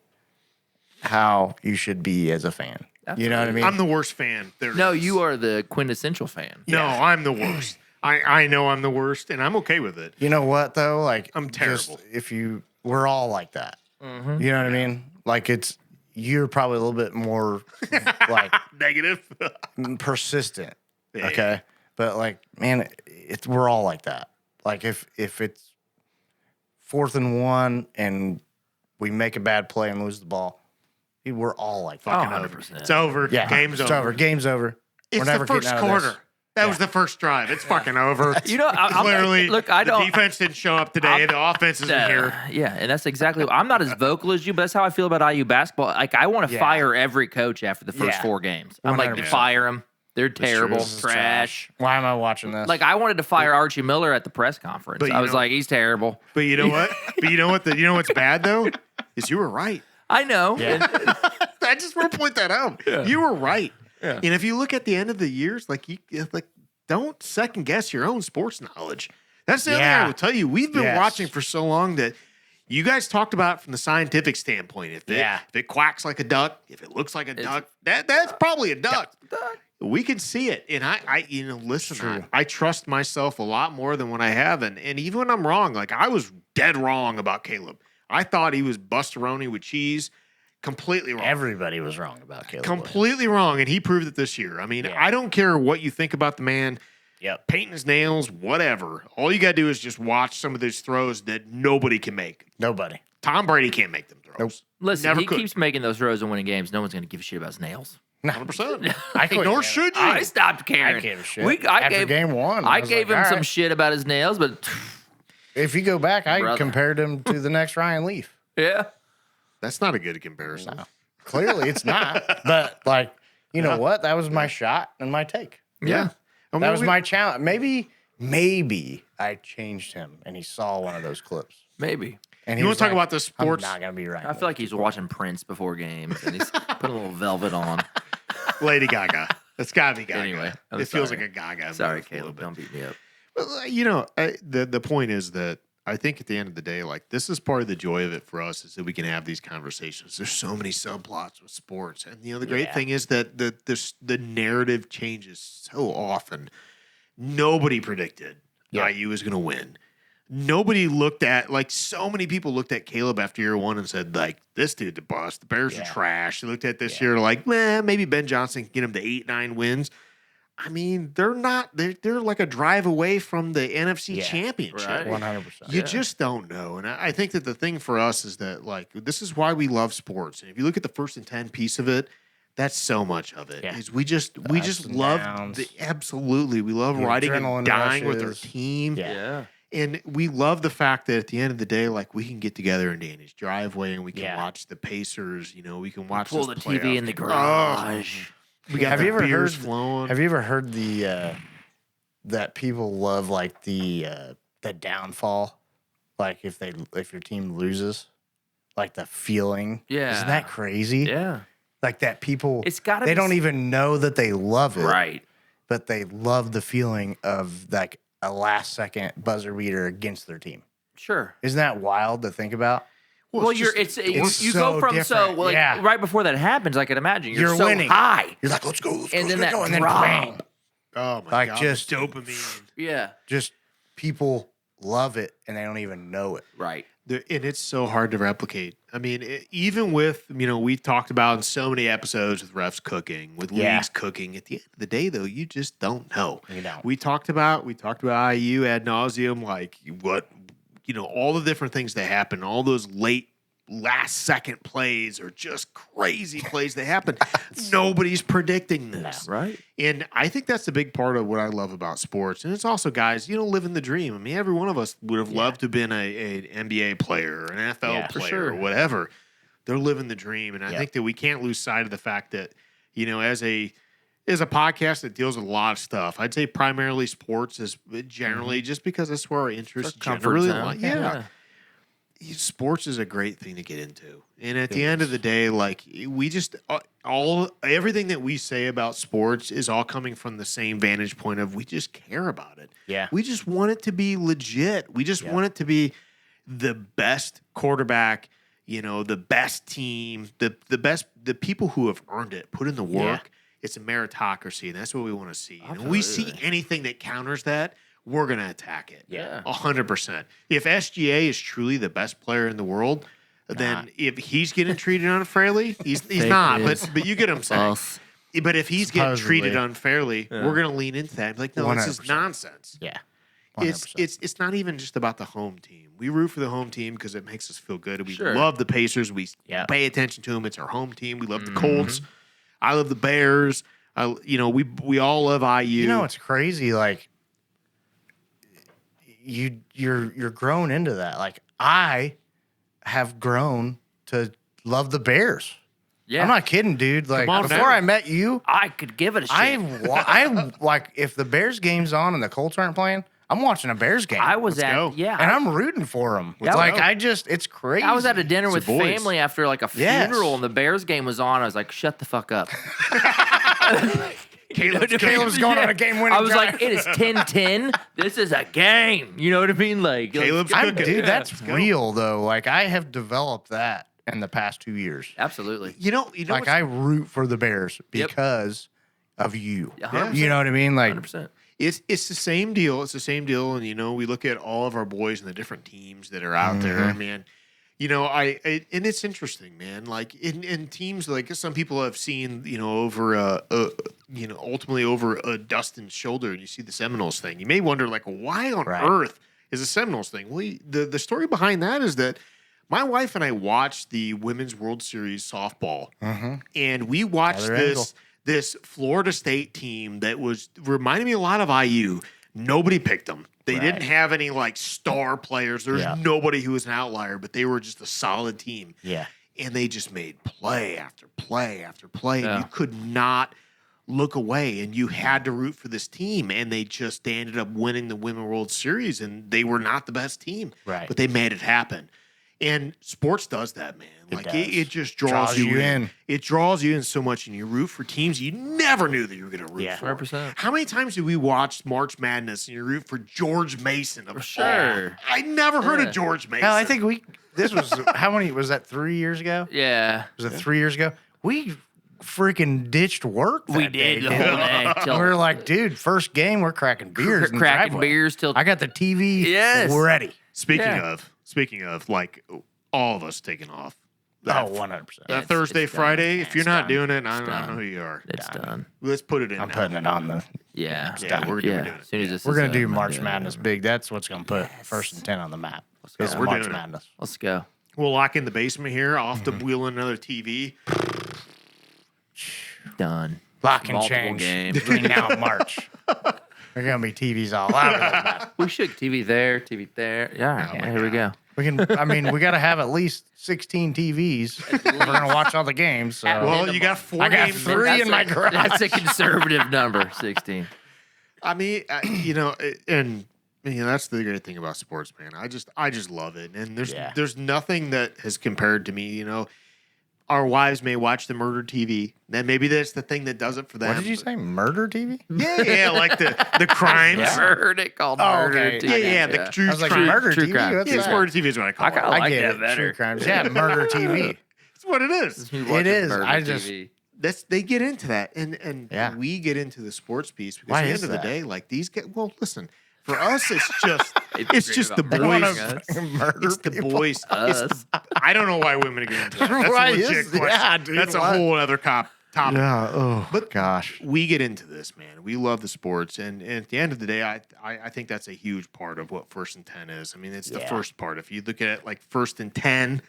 how you should be as a fan. You know what I mean? I'm the worst fan. No, you are the quintessential fan. No, I'm the worst. I know I'm the worst, and I'm okay with it. You know what though? I'm terrible. We're all like that. Mm-hmm. You know what I mean? You're probably a little bit more Negative. persistent. Yeah. Okay, but man, we're all like that. If it's 4th and 1 and we make a bad play and lose the ball, we're all like that. Fucking 100%. It's over. Yeah, Game's it's over. Game's over. It's we're never the first getting out of this. quarter. That was the first drive. It's fucking over. Clearly, look, I the don't. defense didn't show up today. The offense isn't here. Yeah, and that's exactly. I'm not as vocal as you, but that's how I feel about IU basketball. Like, I want to fire every coach after the first 4 games. I'm like, 100%. fire them. They're terrible, This is trash. Why am I watching this? Like, I wanted to fire Archie Miller at the press conference. But I was like, he's terrible. But you know what? But you know what? You know what's bad though is you were right. I know. Yeah. I just want to point that out. You were right. Yeah. And if you look at the end of the years, like don't second guess your own sports knowledge. That's the other thing I will tell you. We've been watching for so long that you guys talked about it from the scientific standpoint. If it quacks like a duck, if it looks like a duck, that's probably a duck. We can see it. And I listen, I trust myself a lot more than when I have. And even when I'm wrong, like I was dead wrong about Caleb. I thought he was bustaroni with cheese. Completely wrong. Everybody was wrong about Caleb. Completely wrong. And he proved it this year. I mean, I don't care what you think about the man. Yep. Painting his nails, whatever. All you got to do is just watch some of those throws that nobody can make. Nobody. Tom Brady can't make them throws. Nope. Listen, he keeps making those throws and winning games. No one's going to give a shit about his nails. 100%. Nor should you. I stopped caring. I gave a shit. After game 1, I gave him some shit about his nails, but if you go back, I compared him to the next Ryan Leaf. Yeah. That's not a good comparison. No. Clearly, it's not. But, like, you know what? That was my shot and my take. Yeah. That was my challenge. Maybe I changed him and he saw one of those clips. Maybe. And you want to talk about the sports? I'm not going to be right. I feel like he's watching Prince before games and he's putting a little velvet on. Lady Gaga. That's got to be Gaga. Anyway, it feels like a Gaga. Sorry, Caleb. Don't beat me up. But, the point is that I think at the end of the day, like this is part of the joy of it for us is that we can have these conversations. There's so many subplots with sports, and the great thing is that the narrative changes so often. Nobody predicted IU was going to win. Nobody looked at so many people looked at Caleb after year 1 and said like this dude's a bust. The Bears are trash. They looked at this year like maybe Ben Johnson can get him to 8-9 wins. I mean, they're not. They're like a drive away from the NFC Championship. Right. 100%. You just don't know. And I think that the thing for us is that, like, this is why we love sports. And if you look at the 1st and 10 piece of it, that's so much of it. Is we just love absolutely. We love riding and dying with our team. Yeah. And we love the fact that at the end of the day, like, we can get together in Danny's driveway and we can watch the Pacers. You know, we can watch pull the TV in the garage. We got beers flowing. Have you ever heard that people love like the downfall, like if your team loses, like the feeling? Yeah, isn't that crazy? Yeah, like that people. It's got to. They don't even know that they love it, right? But they love the feeling of like a last second buzzer beater against their team. Sure, isn't that wild to think about? Well, you so go from different. right before that happens, I can imagine you're so winning. high. You're like, let's go, and then and then drop. bang. Oh my god! Just dopamine. Yeah, just people love it and they don't even know it. Right. And it's so hard to replicate. I mean, even with we've talked about in so many episodes with refs cooking, with leagues cooking. At the end of the day, though, you just don't know. You don't. We talked about IU ad nauseum, like what. All the different things that happen, all those last second plays are just crazy plays that happen. Nobody's predicting this. Right. And I think that's a big part of what I love about sports. And it's also, guys, living the dream. I mean, every one of us would have loved to have been an NBA player or an NFL player or whatever. They're living the dream. And I think that we can't lose sight of the fact that, as a podcast that deals with a lot of stuff, I'd say primarily sports is generally just because that's where our interests generally lie. Yeah. Sports is a great thing to get into. And at the end of the day, like we just everything that we say about sports is all coming from the same vantage point of we just care about it. Yeah. We just want it to be legit. We just want it to be the best quarterback, the best team, the people who have earned it, put in the work. Yeah. It's a meritocracy, and that's what we want to see. And when we see anything that counters that, we're going to attack it. Yeah. 100%. If SGA is truly the best player in the world, then if he's getting treated unfairly, he's not. But you get what I'm saying. But if he's getting treated unfairly, we're going to lean into that. Like, no, 100%. This is nonsense. Yeah. 100%. It's not even just about the home team. We root for the home team because it makes us feel good. We love the Pacers. We pay attention to them. It's our home team. We love the Colts. I love the Bears. we all love IU. You know, it's crazy. Like you're grown into that. Like I have grown to love the Bears. Yeah. I'm not kidding, dude. Like on before now. I met you, I could give it a shit. I like if the Bears game's on and the Colts aren't playing, I'm watching a Bears game. I was Let's go. yeah. and I'm rooting for them. Let's Like go. it's crazy. I was at a dinner It's with the boys. family after like a Yes. funeral and the Bears game was on. I was like, shut the fuck up. Caleb's going on a game-winning I was drive. like, it is 10-10. This is a game. You know what I mean? Like, Caleb's I'm, cooking. dude, that's Let's go. real though. Like I have developed that in the past 2 years. absolutely. You know, Like what's- I root for the Bears Yep. because of you. 100%. You know what I mean? Like 100%. It's the same deal. It's the same deal, and we look at all of our boys and the different teams that are out there, man. And it's interesting, man. Like in teams, like some people have seen, over ultimately over Dustin's shoulder, and you see the Seminoles thing. You may wonder, like, why on Right. earth is the Seminoles thing? Well, the story behind that is that my wife and I watched the Women's World Series softball, and we watched Other angle. this Florida State team that was reminding me a lot of IU. Nobody picked them. They Right. didn't have any like star players. There's Yeah. nobody who was an outlier, but they were just a solid team. yeah. And they just made play after play after play. Yeah. And you could not look away, and you had to root for this team. And they ended up winning the Women's World Series, and they were not the best team, Right. but they made it happen. And sports does that, man. It Like does. it just draws you in. in. It draws you in so much, and you root for teams you never knew that you were going to root Yeah. for. 100%. How many times did we watch March Madness and you root for George Mason? For sure. I never heard Yeah. of George Mason. Hell, I think this was how many was that 3 years ago? Yeah. Was it 3 years ago? We freaking ditched work. We that day, did the dude. whole day. We Till were like, dude, first game, we're cracking beers. in the cracking driveway. beers till I got the TV Yes. ready. Speaking of, like all of us taking off. Oh, 100%. Yeah, That Thursday, it's done. Friday. If you're not done. doing it, I don't done. know who you are. it's done. Let's put it in. I'm now. putting it on the. Yeah. Yeah, we're doing Yeah. it. As soon as this We're is gonna do done, March yeah. Madness big. That's what's gonna put first and 10 on the map. go. Is We're March doing it. Madness. Let's go. We'll lock in the basement here. Off to wheel another TV. Done. Lock and Multiple change games. between now and March. There are gonna be TVs all over the map. We should TV there, TV there. Yeah. Oh yeah my here we God. go. We can. I mean, we got to have at least 16 TVs. If we're gonna watch all the games. So. Well, you got 4 I got games. 3 That's in my garage. That's a conservative number, 16. I mean, and that's the great thing about sports, man. I just love it, and Yeah. there's nothing that has compared to me. Our wives may watch the murder TV. Then maybe that's the thing that does it for them. What did you say? Murder TV? Yeah, like the crimes. Never heard it called Oh, murder. okay. TV. Yeah, the true I was like, crime. murder true TV. crime. What's Yes, that? murder TV is what I call I it. kinda I like get that it. better. True crimes. Yeah, murder TV. That's what it is. You watch It is. murder I just- TV. They get into that, and Yeah. we get into the sports piece because Why at the is end of the that? day, like these get. Well, listen, for us, it's just it's great just the about They wanna boys. us. murder It's the people. boys. Us. I don't know why women get into that. That's Why a legit is- question. yeah, dude, That's a what? whole other topic. Yeah. Oh, But- gosh. We get into this, man. We love the sports, and at the end of the day, I think that's a huge part of what 1st and 10 is. I mean, it's the Yeah. first part. If you look at it like 1st and 10,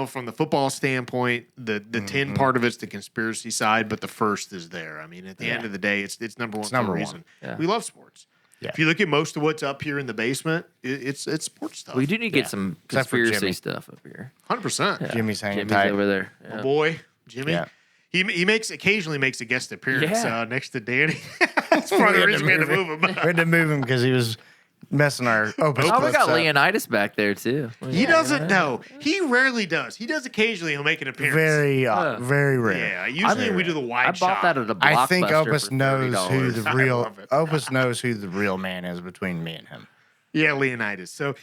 from the football standpoint, the 10 part of it's the conspiracy side, but the first is there. I mean, at the end Yeah. of the day, it's number one It's for number a one. reason. Yeah. We love sports. Yeah. If you look at most of what's up here in the basement, it's sports stuff. We do need to Yeah. get some Except for conspiracy Jimmy. stuff up here. 100%. Yeah. Jimmy's hanging Jimmy's tight. over there. My Yeah. boy, Jimmy. Yeah. He occasionally makes a guest appearance Yeah. next to Danny. That's part of the We had reason to we had to move move We him. had to move him because he was messing our opus. Oh, we clips got up. Leonidas back there too. He doesn't know. He rarely does. He does occasionally. He'll make an appearance. Very rare. Yeah. Usually we do the wide I bought shot. that at a I think Blockbuster Opus for knows who $30. the I real love it. Opus knows who the real man is between me and him. Yeah, Leonidas. So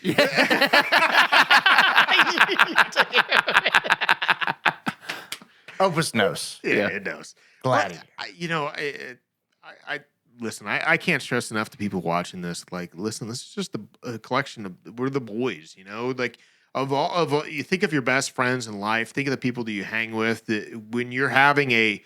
Opus knows. yeah, it knows. Glad But, he- I listen. I can't stress enough to people watching this. Like, listen, this is just a collection of we're the boys. Like you think of your best friends in life. Think of the people that you hang with. That when you're having a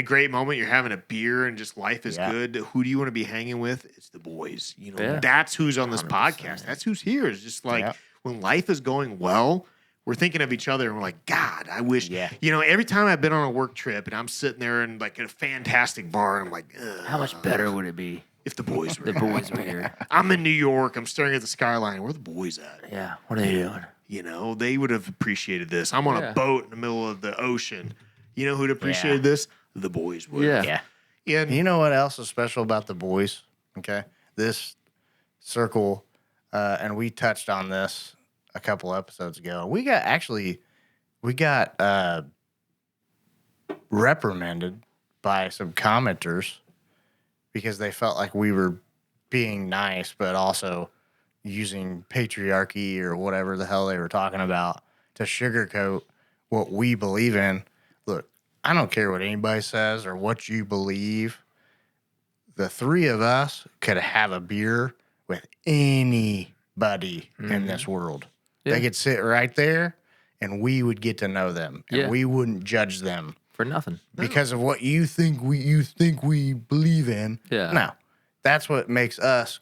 great moment, you're having a beer and just life is Yeah. good. Who do you want to be hanging with? It's the boys. Yeah. That's who's on this 100%. podcast. That's who's here. It's just like Yeah. when life is going well, we're thinking of each other and we're like, God, I wish, Yeah. every time I've been on a work trip and I'm sitting there in like a fantastic bar, I'm like, ugh, How much better would it be if the boys were if the here. boys were here? I'm in New York. I'm staring at the skyline. Where are the boys at? Yeah, what are they doing? They would have appreciated this. I'm on Yeah. a boat in the middle of the ocean. You know who'd appreciate this? The boys would. Yeah. Yeah. And You know what else is special about the boys? Okay. This circle, and we touched on this a couple episodes ago. We got reprimanded by some commenters because they felt like we were being nice, but also using patriarchy or whatever the hell they were talking about to sugarcoat what we believe in. Look, I don't care what anybody says or what you believe. The three of us could have a beer with anybody in this world. Yeah. They could sit right there and we would get to know them. And Yeah. we wouldn't judge them For nothing. because of what you think we believe in. Yeah. No. That's what makes us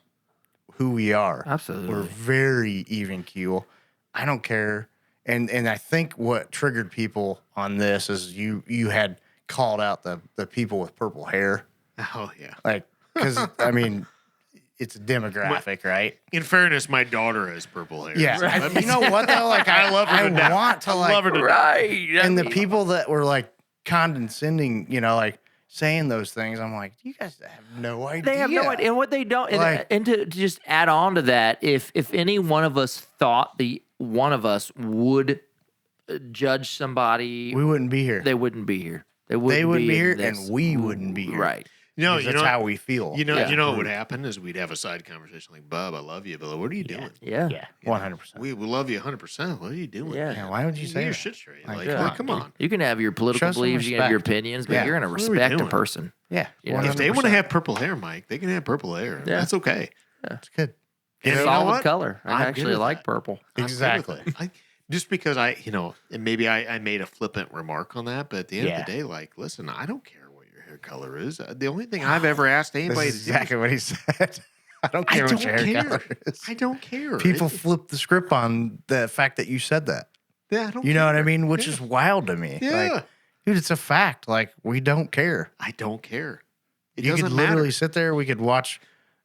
who we are. Absolutely. We're very even keel. I don't care. And I think what triggered people on this is you had called out the people with purple hair. oh yeah. Like, because, I mean, it's a demographic, right? In fairness, my daughter has purple hair. Yeah. so I- let me you know what, though? Like, I love her I to death. want to, I like, love her to death. Right. and the people that were, like, condescending, like, saying those things, I'm like, you guys have no idea. They have no idea. And what they don't, Like- and to just add on to that, if any one of us thought the one of us would judge somebody, We wouldn't be here. they wouldn't be here. They wouldn't be in here, this- and we wouldn't be here. Right. No, Because that's how we feel. Yeah. what would happen is we'd have a side conversation like, Bub, I love you, but what are you doing? Yeah. Yeah, 100%. We love you 100%. What are you doing? Yeah. Yeah, why would you Get say your that? shit straight. Like, Like, yeah. come on. You can have your political Show some beliefs, you can have your respect. opinions, but Yeah. you're going to What are we respect a doing? person. Yeah, You know, If they want to 100%. have purple hair, Mike, they can have purple hair. Yeah. That's okay. It's good. And It's you a know solid what? color. I I'm good actually with like that. purple. I'm good with Exactly. it. Just because and maybe I made a flippant remark on that, but at the end Yeah. of the day, like, listen, I don't care what your hair color is. The only thing I've ever asked That's anybody to exactly what he said. I don't care what your hair color is. I don't care. People flip the script on the fact that you said that. I don't You know what I care. mean? Which Yeah. is wild to me. Yeah. Like, dude, it's a fact. Like, we don't care. I don't care. It You could doesn't literally matter. sit there. We could watch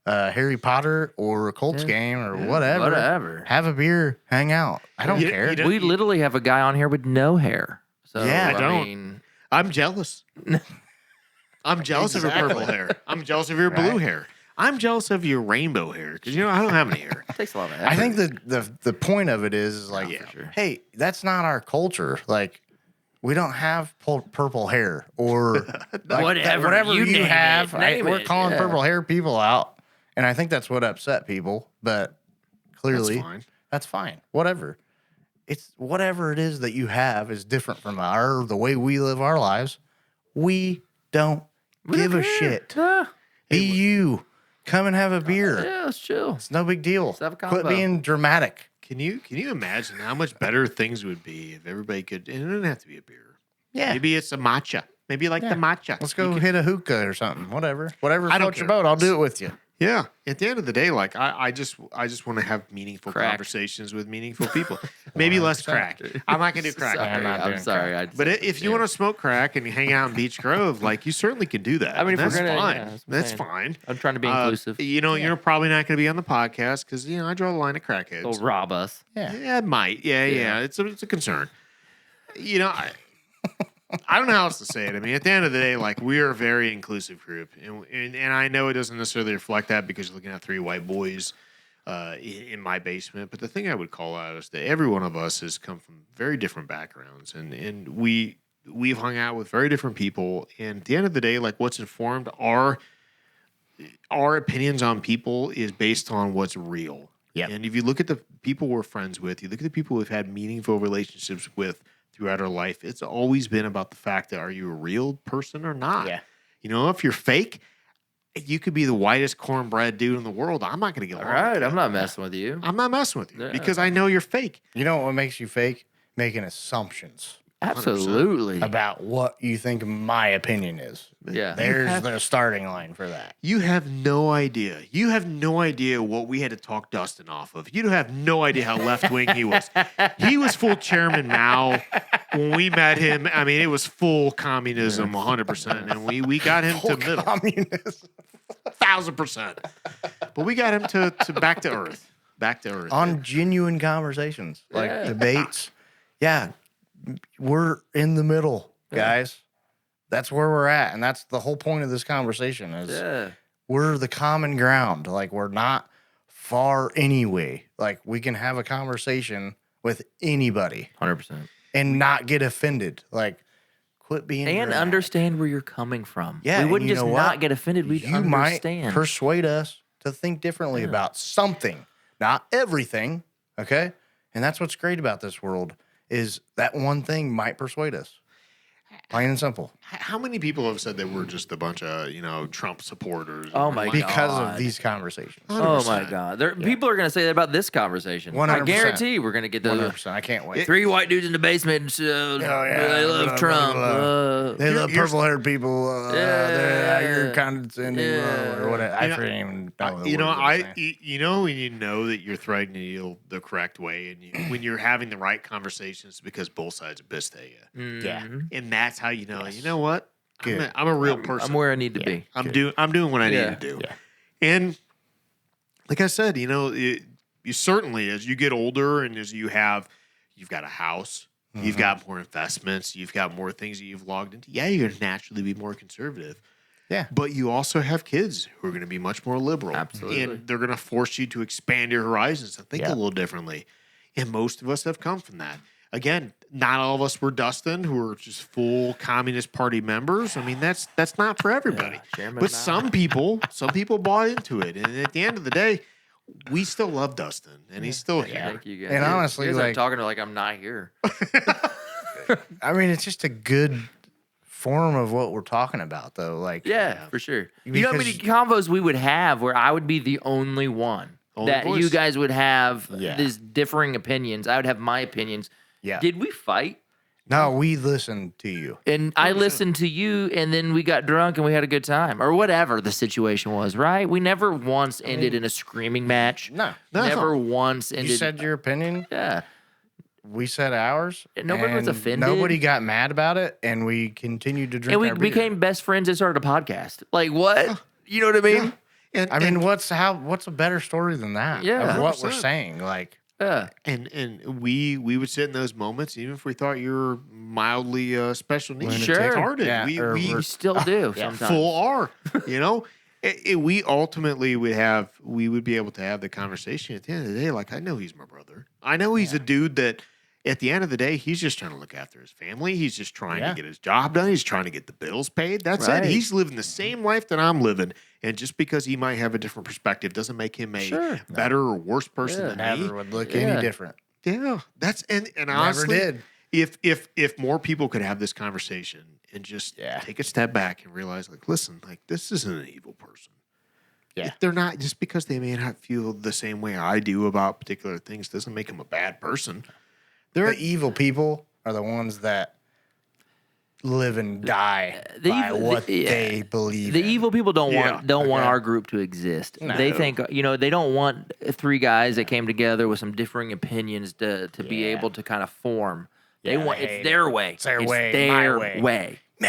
Harry Potter or a Colts game or whatever. Whatever. Have a beer, hang out. I don't You- care. you don't- We literally have a guy on here with no hair. So, Yeah, I don't. mean, I'm jealous. I'm jealous of your purple Exactly. hair. I'm jealous of your blue Right. hair. I'm jealous of your rainbow hair because I don't have any hair. it takes a lot of effort. I think the point of it is like, Yeah. for sure. hey, that's not our culture. Like, we don't have purple hair or like, Whatever, you name it. have. Name We're it, calling yeah. purple hair people out, and I think that's what upset people. But clearly, That's fine. that's fine. Whatever. It's whatever it is that you have is different from the way we live our lives. We don't give a shit. Be you. Come and have a beer. Yeah, let's chill. It's no big deal. have a Quit convo. being dramatic. Can you imagine how much better things would be if everybody could? And it doesn't have to be a beer. Yeah. Maybe it's a matcha. Maybe you like the matcha. Let's go hit a hookah or something. Whatever. Whatever I don't floats your care. boat. I'll do it with you. Yeah. At the end of the day, like I just want to have meaningful Crack. conversations with meaningful people. Maybe less crack. I'm not gonna do crack. Sorry, I'm not I'm doing sorry. crack. But if you want to smoke crack and you hang out in Beach Grove, like you certainly can do that. I mean, if that's we're gonna- fine. yeah, that's what I'm that's saying. fine. I'm trying to be inclusive. You're probably not going to be on the podcast because I draw the line of crackheads. They'll rob us. Yeah. Yeah, it might. Yeah. It's a concern. I don't know how else to say it. I mean, at the end of the day, like we're a very inclusive group, and I know it doesn't necessarily reflect that because you're looking at three white boys in my basement. But the thing I would call out is that every one of us has come from very different backgrounds, and we've hung out with very different people. And at the end of the day, like what's informed our opinions on people is based on what's real. Yep. And if you look at the people we're friends with, you look at the people we've had meaningful relationships with throughout our life, it's always been about the fact that are you a real person or not? Yeah. If you're fake, you could be the whitest cornbread dude in the world. I'm not going to get All along right, with I'm you. not messing with you. I'm not messing with you Yeah. because I know you're fake. You know what makes you fake? Making assumptions. Absolutely. about what you think my opinion is. Yeah. There's the starting line for that. You have no idea. You have no idea what we had to talk Dustin off of. You have no idea how left wing he was. He was full Chairman Mao when we met him. I mean, it was full communism, 100%, and we got him to middle, Communism. 1,000%. But we got him to back to earth, On genuine conversations, like Yeah. debates. Yeah, we're in the middle, guys. That's where we're at, and that's the whole point of this conversation. Is Yeah. we're the common ground. Like, we're not far anyway. Like, we can have a conversation with anybody 100%. and not get offended. Like, quit being And dramatic. understand where you're coming from. Yeah, we and wouldn't you just know not what? get offended. We'd You understand. might persuade us to think differently about something, not everything. Okay, and that's what's great about this world is that one thing might persuade us. Plain and simple. How many people have said that we're just a bunch of, Trump supporters? Oh my Because God. of these conversations. Oh my God! People are going to say that about this conversation. 100%. I guarantee we're going to get the 100%. I can't wait. 3 white dudes in the basement. And, yeah, they love blah, Trump. blah, blah. They love You're- purple-haired people. You're condescending Yeah. or whatever. I You know, forget even know the You know, words I'm saying. when you know that you're threatening the correct way, and when you're having the right conversations, because both sides are pissed at you, Yeah. and that's how you know. You know what? Good. I'm a real person. I'm where I need to be. I'm doing what I Yeah. need to do. Yeah. And like I said, you certainly, as you get older and as you've got a house, you've got more investments, you've got more things that you've logged into. Yeah, you're going to naturally be more conservative. Yeah. But you also have kids who are going to be much more liberal. Absolutely. And they're going to force you to expand your horizons and think Yeah. a little differently. And most of us have come from that. Again, not all of us were Dustin, who are just full Communist Party members. I mean, that's not for everybody. Chairman But Mao. some people bought into it. And at the end of the day, we still love Dustin, and he's still here. Thank you guys. And honestly, you guys are like- talking to like I'm not here. I mean, it's just a good form of what we're talking about, though. Like, Yeah, for sure. You know how many Because- convos we would have where I would be the only one Only that voice. you guys would have Yeah. these differing opinions. I would have my opinions. Yeah. Did we fight? No, we listen to you. And I listened to you, and then we got drunk and we had a good time, or whatever the situation was. Right? We never once ended in a screaming match. No. Never once ended. You said your opinion. yeah. We said ours. Nobody was and offended. Nobody got mad about it, and we continued to drink. And we our beer. became best friends and started a podcast. Like what? You know what I mean? And, I mean, what's a better story than that? Yeah. of what we're 100%. saying. Like, Yeah. and we would sit in those moments, even if we thought you were mildly special needs, Sure. retarded. Yeah, or we We still do Yeah. sometimes. full R. We ultimately we would be able to have the conversation at the end of the day. Like, I know he's my brother. I know he's a dude that at the end of the day, he's just trying to look after his family. He's just trying Yeah. to get his job done. He's trying to get the bills paid. That's Right. it. He's living the same life that I'm living. And just because he might have a different perspective doesn't make him a Sure. better or worse person Yeah. than me. never would look Yeah. any different. Yeah, that's and Never honestly, did. if more people could have this conversation and just Yeah. take a step back and realize, like, listen, like this isn't an evil person. Yeah. If they're not, just because they may not feel the same way I do about particular things doesn't make them a bad person. They're The evil people are the ones that live and die The by evil- what the- they believe. The in. evil people don't Yeah, want okay. our group to exist. No. They think they don't want 3 guys that came together with some differing opinions to be Yeah. able to kind of form. They Yeah, want I hate it's their it. way. It's their way, my their way. way. Nah.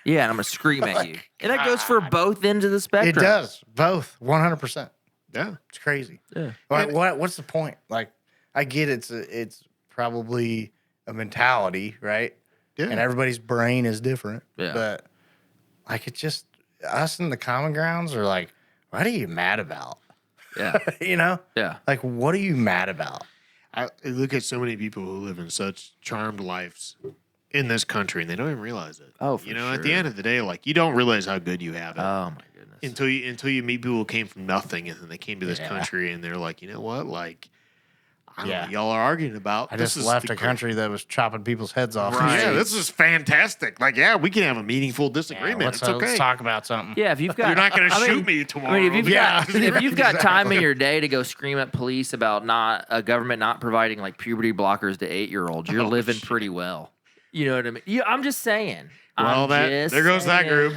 Yeah, and I'm gonna scream at you. And that goes for both ends of the It spectrum. does both 100%. yeah. It's crazy. Yeah. What's the point? Like, I get it's probably a mentality, right? Yeah. And everybody's brain is different. Yeah. But like, it's just us in the common grounds are like, what are you mad about? Yeah. You know? Yeah. Like, what are you mad about? I look at so many people who live in such charmed lives in this country, and they don't even realize it. Oh, for at the sure. end of the day, like you don't realize how good you have it. Oh my goodness. until you meet people who came from nothing and then they came to this Yeah. country and they're like, you know what, like, I don't know Yeah. what y'all are arguing about. I This just is left the a great- country that was chopping people's heads off. Right. Yeah, Yeah, this is fantastic. Like, yeah, we can have a meaningful disagreement. let's, It's okay. let's talk about something. Yeah, if you've got You're not going to I mean, shoot me tomorrow. I mean, if you've Yeah. got if you've got time in Exactly. your day to go scream at police about not a government not providing like puberty blockers to 8-year-olds, you're Oh, living shit. pretty well. You know what I mean? Yeah, I'm just saying. Well, there goes that group.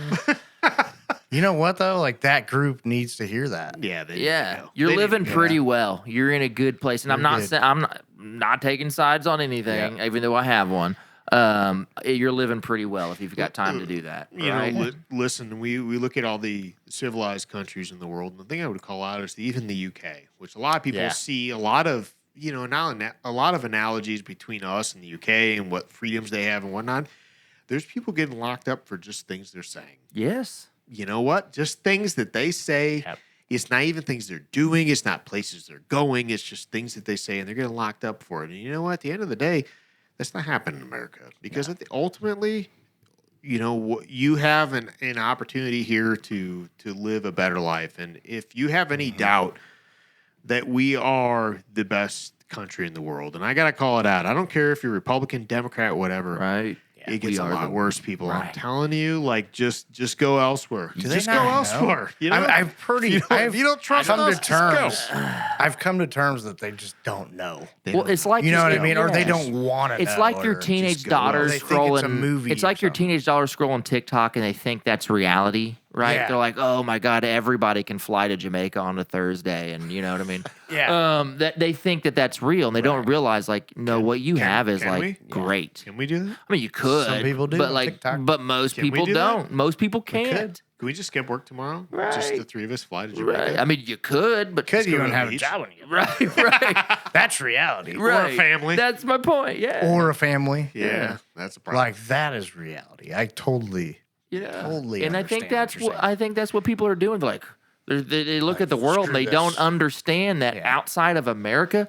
You know what though? Like that group needs to hear that. Yeah, they Yeah, need to go. you're They need living to go. pretty well. You're in a good place, and I'm You're not good. saying I'm not taking sides on anything, even though I have one. You're living pretty well if you've got time to do that. You right? know, listen, we look at all the civilized countries in the world, and the thing I would call out is even the UK, which a lot of people Yeah. see a lot of, a lot of analogies between us and the UK and what freedoms they have and whatnot. There's people getting locked up for just things they're saying. Yes. You know what? Just things that they say. Yep. It's not even things they're doing. It's not places they're going. It's just things that they say, and they're getting locked up for it. And you know what? At the end of the day, that's not happening in America because ultimately, you have an opportunity here to live a better life. And if you have any doubt that we are the best country in the world, and I got to call it out, I don't care if you're Republican, Democrat, whatever. Right. It gets a lot worse, people. I'm Right. telling you, like just go elsewhere. Do they Just go not know? elsewhere. You know? If you don't trust come us, to just terms. I've come to terms that they just don't know. Well, it's like You know what I yeah. mean? Or they don't want to. It's like your teenage daughter They think scrolling. it's a movie It's or like your something. teenage daughter scrolling TikTok, and they think that's reality, right? Yeah. They're like, "Oh my god, everybody can fly to Jamaica on a Thursday," and you know what I mean? Yeah. That they think that that's real, and they don't realize, like, no, what you have is can like we? great. Can we do that? I mean, you could. Some people do but on like, TikTok. but most Can we people do that? don't. Most people can't. Can we just skip work tomorrow? Just the Right. three of us fly to Jamaica. Right. I mean, you could, but Because you go to don't the have a beach. job when you get right, right, That's reality. right. family. That's my point. Yeah. Or a family. Yeah, that's a problem. Like that is reality. I totally. Yeah, Totally and I think understand that's what you're what I think that's what people are doing. They're like, they look at the world and screw they don't this. understand that Yeah. outside of America,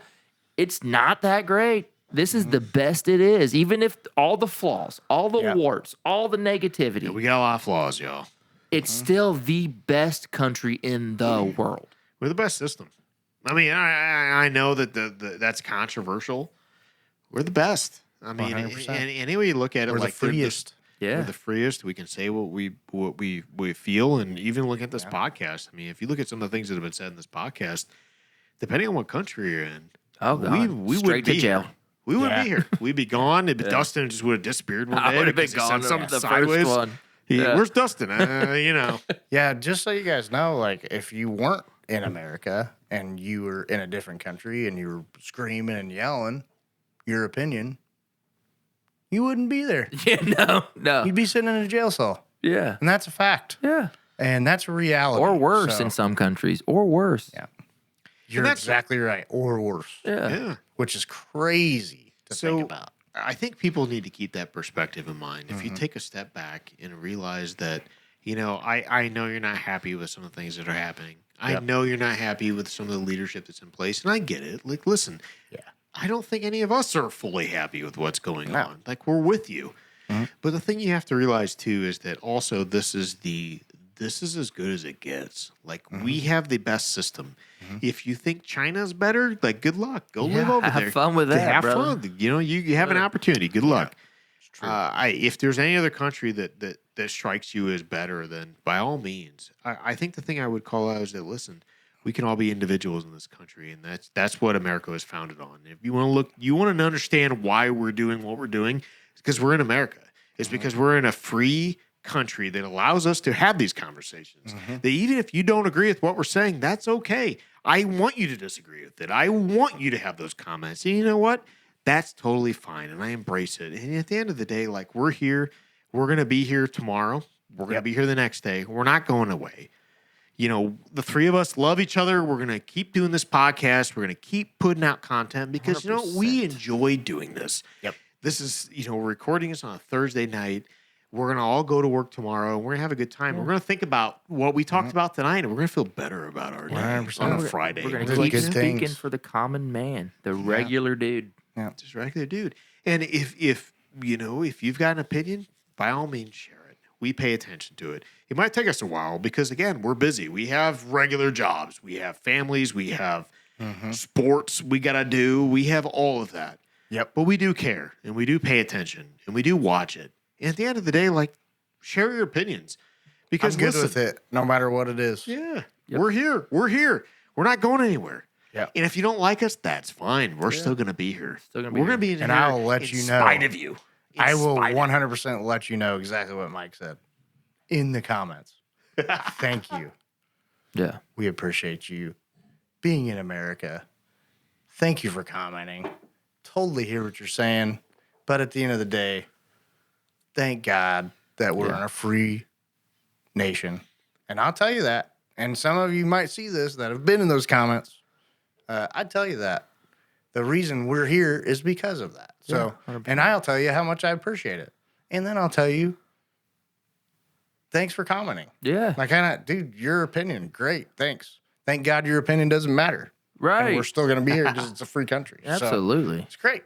it's not that great. This is the best it is, even if all the flaws, all the Yep. warts, all the negativity. we got a lot of flaws, y'all. It's still the best country in the world. We're the best system. I mean, I know that that's controversial. We're the best. I mean, 100%. and any way you look at it, We're the like they're freest. We're the freest. We can say what we feel, and even look at this podcast. I mean, if you look at some of the things that have been said in this podcast, depending on what country you're in, Oh God, we straight would to be jail. here. We wouldn't Yeah. be here. We'd be gone. Dustin just would have disappeared one day. I would have been because he said gone. something The sideways. first one. Yeah. Yeah. Where's Dustin? Yeah, just so you guys know, like if you weren't in America and you were in a different country and you were screaming and yelling your opinion, you wouldn't be there. Yeah, no, You'd be sitting in a jail cell. yeah, And that's a fact. yeah, And that's a reality. or worse So, in some countries, or worse. Yeah. You're that's- exactly right. Or worse. Yeah. Yeah. Which is crazy to So think about. I think people need to keep that perspective in mind. If you take a step back and realize that, I know you're not happy with some of the things that are happening. I Yep. know you're not happy with some of the leadership that's in place, and I get it. Like, listen, Yeah. I don't think any of us are fully happy with what's going No. on. Like, we're with you. But the thing you have to realize too is that also this is as good as it gets. Like, we have the best system. If you think China's better, like, good luck. Go live Yeah, over have there. fun with that, Have brother. fun. You have an opportunity. Good luck. true. If there's any other country that strikes you as better, then by all means. I think the thing I would call out is that, listen, we can all be individuals in this country, and that's what America is founded on. If you want to understand why we're doing what we're doing, it's because we're in America. It's because we're in a free country that allows us to have these conversations. That even if you don't agree with what we're saying, that's okay. I want you to disagree with it. I want you to have those comments. And you know what? That's totally fine, and I embrace it. And at the end of the day, like, we're here. We're going to be here tomorrow. We're going to be here the next day. We're not going away. The three of us love each other. We're going to keep doing this podcast. We're going to keep putting out content because, we enjoy doing this. Yep. This is, we're recording this on a Thursday night. We're going to all go to work tomorrow. We're going to have a good time. We're going to think about what we talked about tonight, and we're going to feel better about our day 100%. on a We're- Friday. We're gonna Those keep good speaking things. for the common man, the regular dude. Just regular dude. And if you've got an opinion, by all means share it. We pay attention to it. It might take us a while because, again, we're busy. We have regular jobs. We have families. We have sports we got to do. We have all of that. Yep. But we do care, and we do pay attention, and we do watch it. And at the end of the day, like, share your opinions. Because I'm good listen, with it, no matter what it is. yeah, Yep. we're here. We're here. We're not going anywhere. Yeah. And if you don't like us, that's fine. We're still going to be here. Still gonna be We're going to be in And here I'll let in you know. spite of you. I will spite of 100% let you know exactly what Mike said in the comments. Thank you. Yeah. We appreciate you being in America. Thank you for commenting. Totally hear what you're saying. But at the end of the day, thank God that we're in a free nation. And I'll tell you that. And some of you might see this that have been in those comments. I tell you that. The reason we're here is because of that. So, and I'll tell you how much I appreciate it. And then I'll tell you, thanks for commenting. Yeah. Like, dude, your opinion, great. Thanks. Thank God your opinion doesn't matter. Right. And we're still going to be here because it's a free country. So Absolutely. it's great.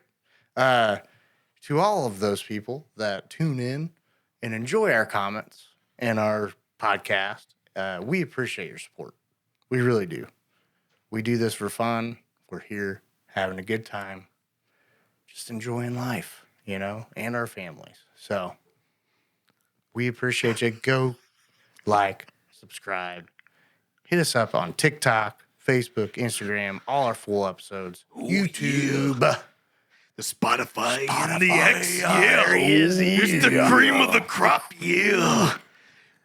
To all of those people that tune in and enjoy our comments and our podcast, we appreciate your support. We really do. We do this for fun. We're here having a good time, just enjoying life, you know, and our families. So we appreciate you. Go like, subscribe, hit us up on TikTok, Facebook, Instagram, all our full episodes, YouTube. the Spotify, and the X. Yeah, it's the cream of the crop. Yeah.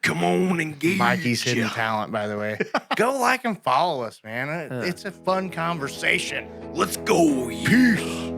Come on and get Mikey's hidden talent, by the way. Go like and follow us, man. It's a fun conversation. Let's go. Peace.